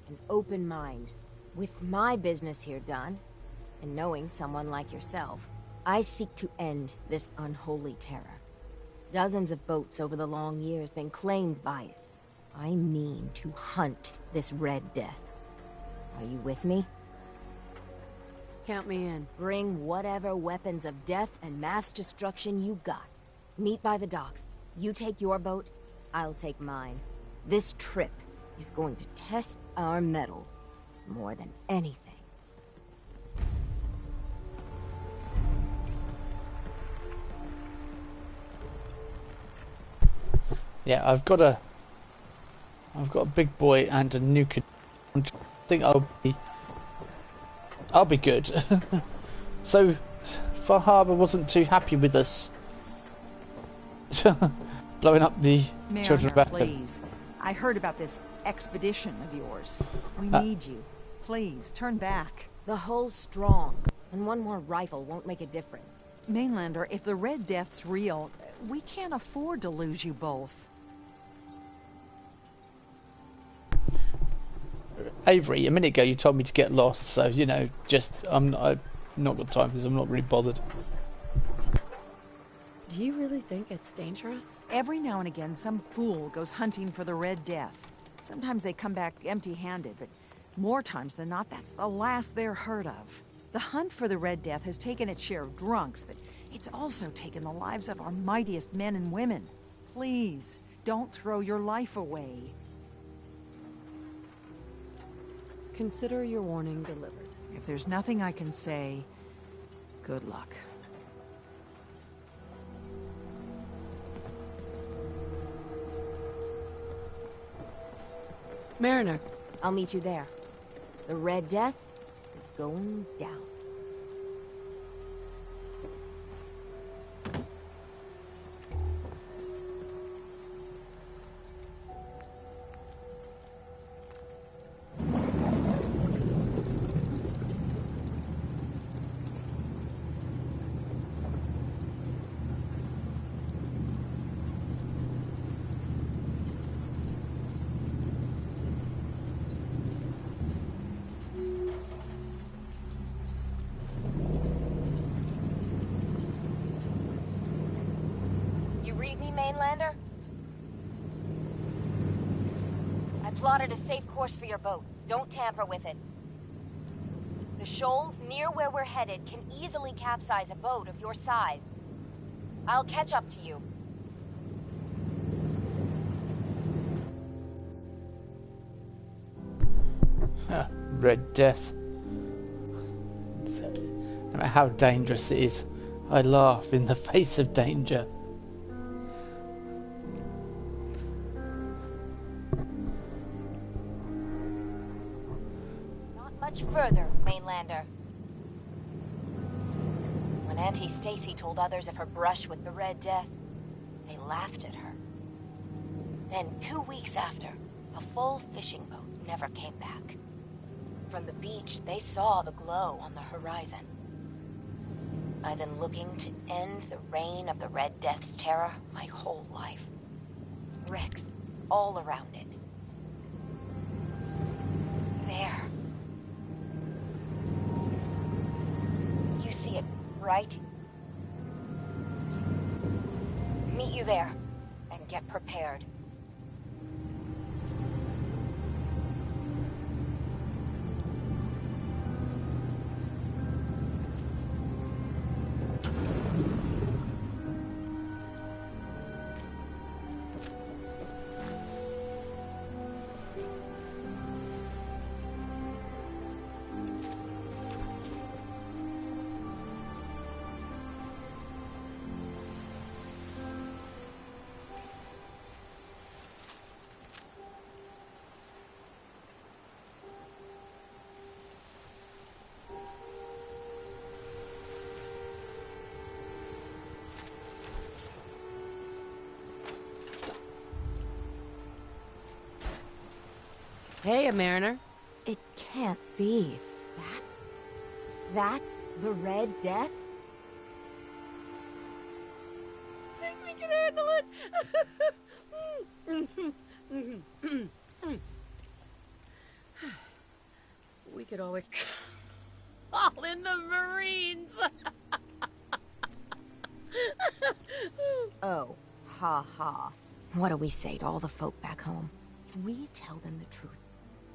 An open mind. With my business here done, and knowing someone like yourself, I seek to end this unholy terror. Dozens of boats over the long years been claimed by it. I mean to hunt this Red Death. Are you with me? Count me in. Bring whatever weapons of death and mass destruction you got. Meet by the docks. You take your boat, I'll take mine. This trip is going to test our mettle more than anything. Yeah, I've got a big boy and a nuke. I think I'll be good. So, Far Harbor wasn't too happy with us blowing up the children of Atom. Please. I heard about this expedition of yours. We need you. Please, turn back. The hull's strong, and one more rifle won't make a difference. Mainlander, if the Red Death's real, we can't afford to lose you both. Avery, a minute ago you told me to get lost, so, you know, I've not got time for this, I'm not really bothered. Do you really think it's dangerous? Every now and again, some fool goes hunting for the Red Death. Sometimes they come back empty-handed, but more times than not, that's the last they're heard of. The hunt for the Red Death has taken its share of drunks, but it's also taken the lives of our mightiest men and women. Please, don't throw your life away. Consider your warning delivered. If there's nothing I can say, good luck. Mariner. I'll meet you there. The Red Death is going down. plotted a safe course for your boat. Don't tamper with it. The shoals near where we're headed can easily capsize a boat of your size. I'll catch up to you. Red Death. No matter how dangerous it is, I laugh in the face of danger. Not much further, Mainlander. When Auntie Stacy told others of her brush with the Red Death, they laughed at her. Then 2 weeks after, a full fishing boat never came back. From the beach, they saw the glow on the horizon. I've been looking to end the reign of the Red Death's terror my whole life. Wrecks all around it. There. You see it, right? Meet you there, and get prepared. Hey, a mariner. It can't be. That's the Red Death? I think we can handle it. We could always call in the Marines. Oh, ha ha. What do we say to all the folk back home? If we tell them the truth,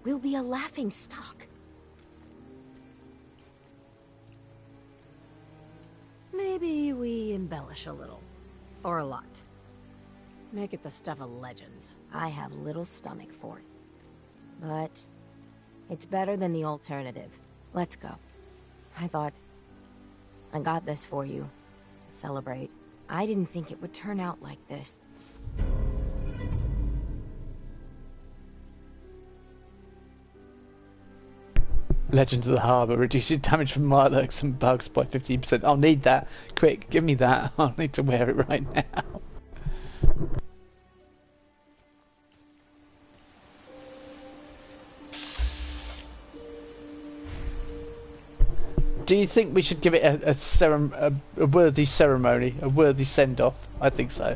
we'll be a laughing stock. Maybe we embellish a little. Or a lot. Make it the stuff of legends. I have little stomach for it. But it's better than the alternative. Let's go. I thought I got this for you to celebrate. I didn't think it would turn out like this. Legend of the Harbour reduces damage from mirelurks and bugs by 15%. I'll need that. Quick, give me that. I'll need to wear it right now. Do you think we should give it a worthy ceremony, a worthy send-off? I think so.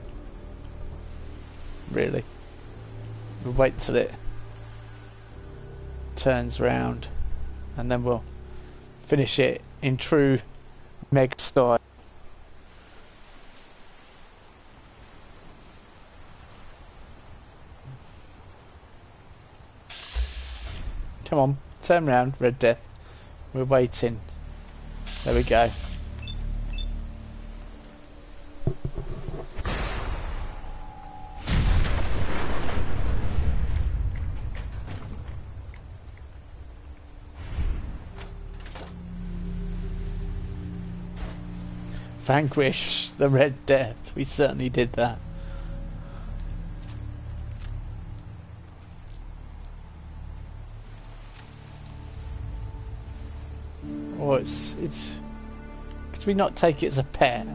Really. We'll wait till it turns round, and then we'll finish it in true Meg style. Come on, turn round, Red Death. We're waiting. There we go. Vanquish the Red Death. We certainly did that. Oh, it's could we not take it as a pet?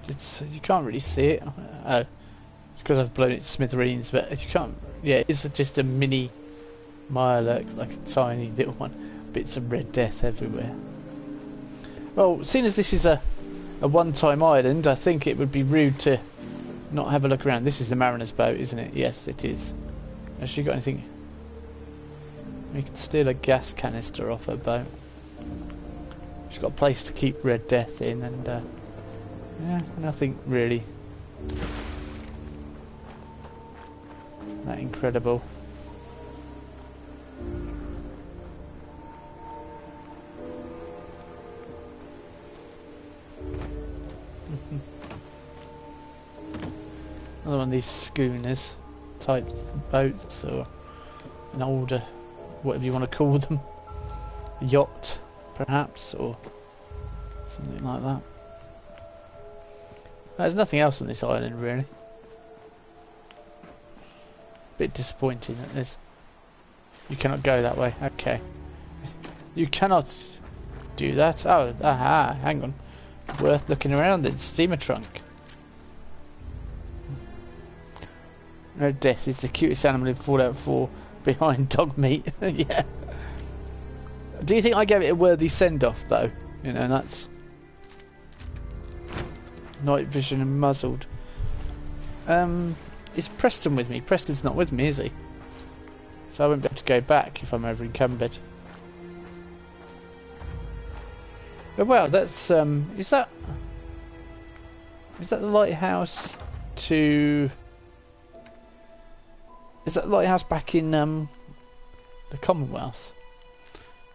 You can't really see it. Oh, because I've blown it to smithereens, but you can't. Yeah, it's just a mini Mirelurk, like a tiny little one. Bits of Red Death everywhere. Well, seeing as this is a one-time island, I think it would be rude to not have a look around. This is the mariner's boat, isn't it? Yes, it is. Has she got anything? We could steal a gas canister off her boat. She's got a place to keep Red Death in, and yeah, nothing really that incredible. Another one of these schooners type boats, or an older, whatever you want to call them, a yacht perhaps, or something like that. There's nothing else on this island really. Bit disappointing that there's... You cannot go that way. Okay. You cannot do that. Oh, aha, hang on. Worth looking around in. Steamer trunk. Red Death is the cutest animal in Fallout 4 behind dog meat. Yeah. Do you think I gave it a worthy send-off though? You know, that's... Night vision and muzzled. Is Preston with me? Preston's not with me, is he? So I won't be able to go back if I'm over encumbered. But well, that's is that the lighthouse to... Is that the lighthouse back in the Commonwealth?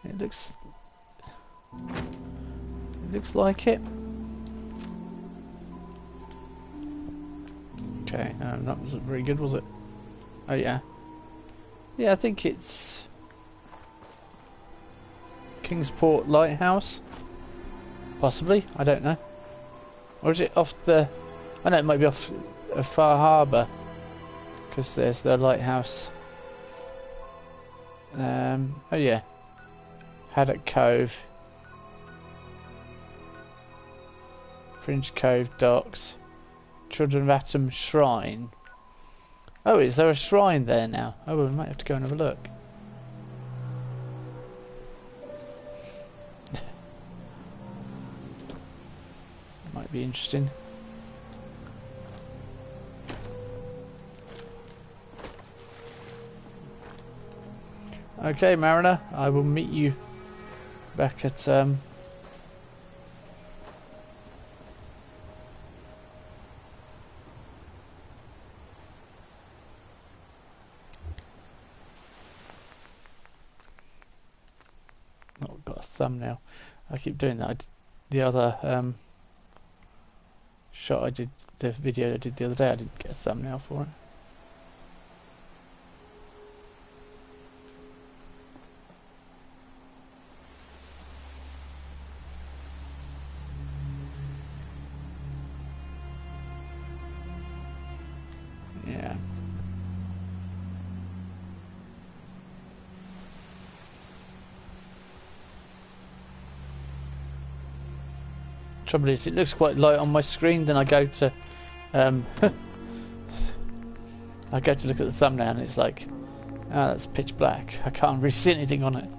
It looks like it. Okay, that wasn't very good, was it? Oh yeah. Yeah, I think it's Kingsport Lighthouse. Possibly, I don't know. Or is it off the... I know it might be off Far Harbour, because there's the lighthouse. Oh yeah. Haddock Cove. Fringe Cove Docks. Children of Atom Shrine. Oh, is there a shrine there now? Oh, well, we might have to go and have a look. Might be interesting. Okay, Mariner, I will meet you back at oh, got a thumbnail. I keep doing that. The other shot I did, the video I did the other day, I didn't get a thumbnail for it. Yeah. Trouble is, it looks quite light on my screen. Then I go to, I go to look at the thumbnail, and it's like, ah, that's pitch black. I can't really see anything on it.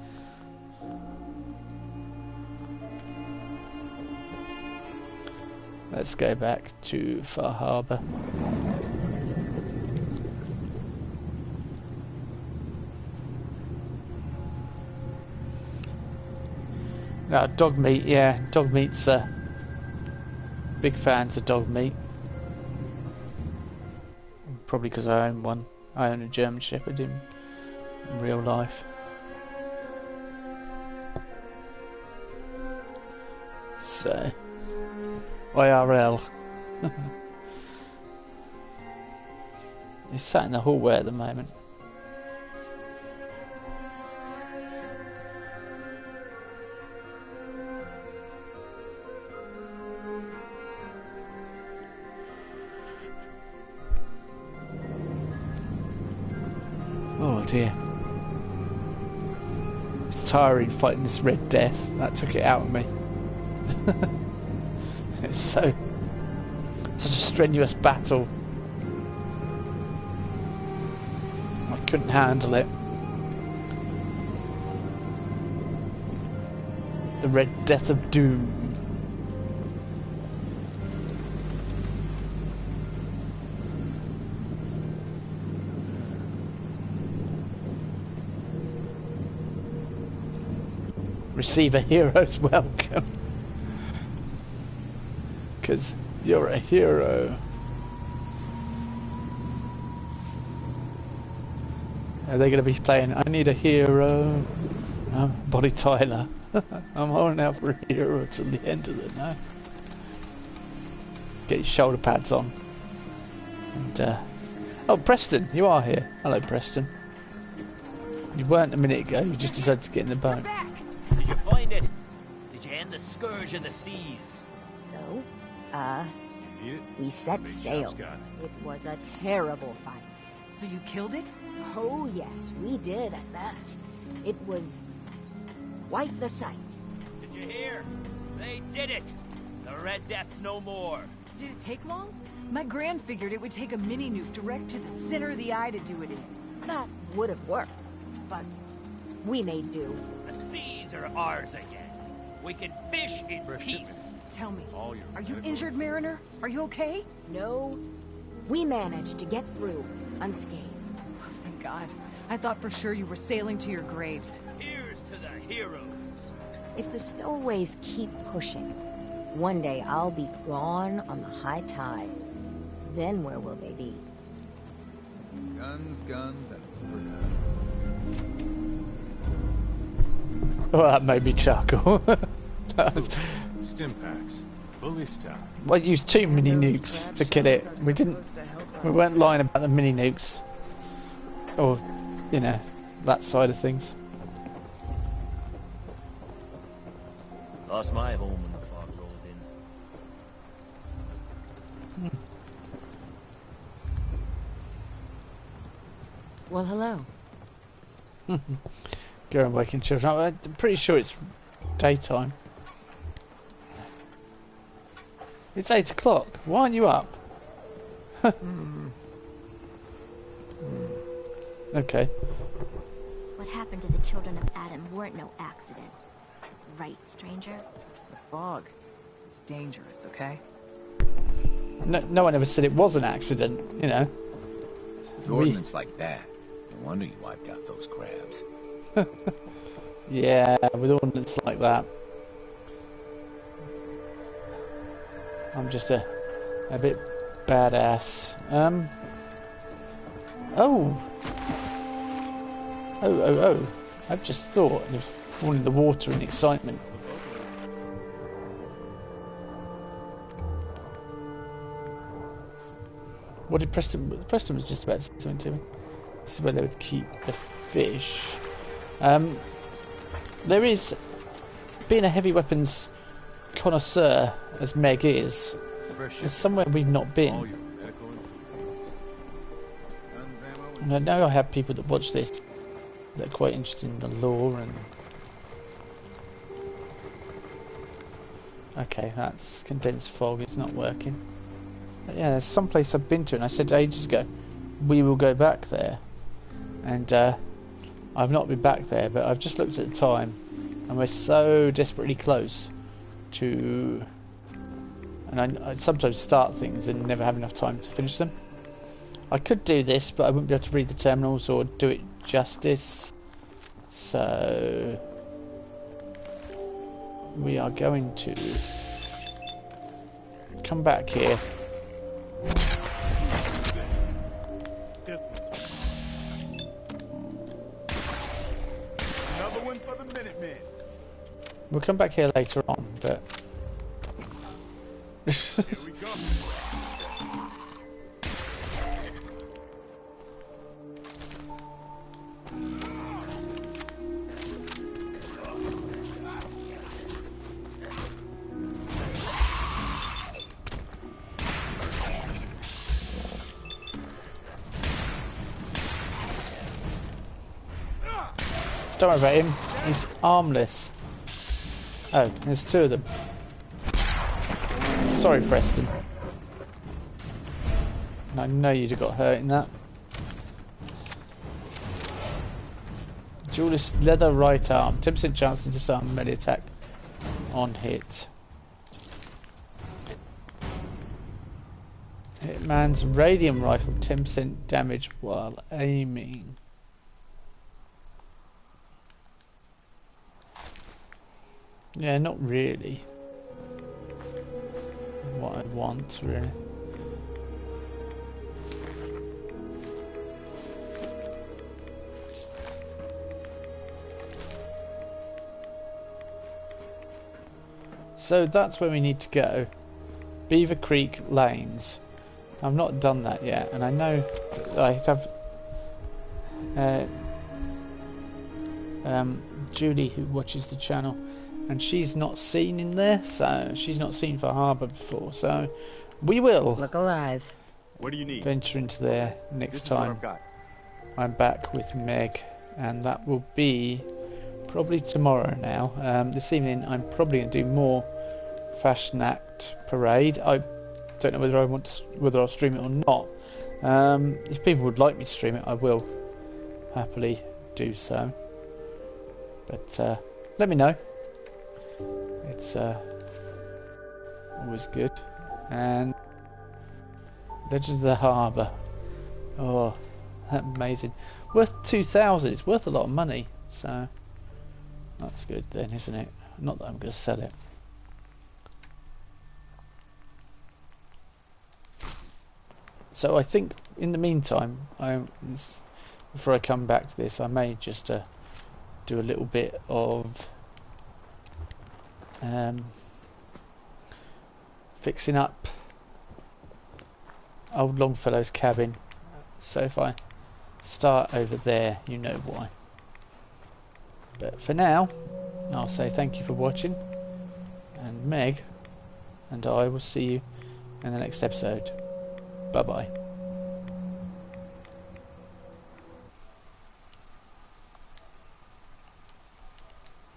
Let's go back to Far Harbour. No, dog meat, yeah. Dog meat's big fans of dog meat. Probably because I own one. I own a German Shepherd in real life. So, IRL. He's sat in the hallway at the moment. Oh dear. It's tiring fighting this Red Death. That took it out of me. It's such a strenuous battle. I couldn't handle it. The Red Death of Doom. receive a hero's welcome. Because you're a hero. Are they going to be playing I Need a Hero? Bonnie Tyler. I'm holding out for a hero till the end of the night. Get your shoulder pads on. And, oh, Preston, you are here. Hello, Preston. You weren't a minute ago, you just decided to get in the boat. Did you find it? Did you end the scourge of the seas? So, we set sail. It was a terrible fight. So you killed it? Oh yes, we did at that. It was quite the sight. Did you hear? They did it! The Red Death's no more. Did it take long? My Gran figured it would take a mini nuke direct to the center of the eye to do it in. That would have worked, but we made do. The seas are ours again. We can fish in peace. Tell me, are you injured, Mariner? Are you okay? No, we managed to get through unscathed. Oh, thank God. I thought for sure you were sailing to your graves. Here's to the heroes. If the stowaways keep pushing, one day I'll be gone on the high tide. Then where will they be? Guns, guns, and more guns. Well, that made me chuckle. Stim packs, fully stocked. I used 2 mini nukes to kill it. We weren't lying about the mini nukes. Or, you know, that side of things. Lost my home when the fog rolled in. Well, hello. Go and waking children. I'm pretty sure it's daytime. It's 8 o'clock. Why aren't you up? Okay. What happened to the children of Adam weren't no accident. Right, stranger? The fog. It's dangerous, okay? No one ever said it was an accident, you know. With ordnance like that, no wonder you wiped out those crabs. Yeah, with ordnance like that. I'm just a bit badass. Oh, I've just thought of falling in the water in excitement. What did Preston was just about to say something to me. This is where they would keep the fish. There is, being a heavy weapons connoisseur as Meg is, there's somewhere we've not been. And I know I have people that watch this that are quite interested in the lore and... Okay, that's condensed fog, it's not working. But yeah, there's some place I've been to and I said ages ago, we will go back there. And I've not been back there, but I've just looked at the time and we're so desperately close to... And I sometimes start things and never have enough time to finish them. I could do this, but I wouldn't be able to read the terminals or do it justice. So... we are going to come back here. Another one for the Minutemen. We'll come back here later on, but... Here we go. Don't worry about him, he's armless. Oh, there's 2 of them. Sorry, Preston. I know you'd have got hurt in that. Duelist leather right arm. 10% chance to disarm melee attack on hit. Hitman's radium rifle. 10% damage while aiming. Yeah, not really what I want, really. So that's where we need to go. Beaver Creek Lanes. I've not done that yet, and I know I have Julie, who watches the channel, and she's not seen in there, so she's not seen Far Harbour before, so we will look alive. What do you need? Venture into there next time. I've got. I'm back with Meg, and that will be probably tomorrow now. This evening I'm probably going to do more Fashion Act Parade. I don't know whether I want to, whether I'll stream it or not. If people would like me to stream it, I will happily do so. But let me know. It's always good. And Legends of the Harbour. Oh, amazing. Worth 2,000. It's worth a lot of money. So that's good then, isn't it? Not that I'm going to sell it. So I think in the meantime, before I come back to this, I may just do a little bit of fixing up old Longfellow's cabin. So if I start over there, you know why. But for now, I'll say thank you for watching, and Meg and I will see you in the next episode. Bye bye.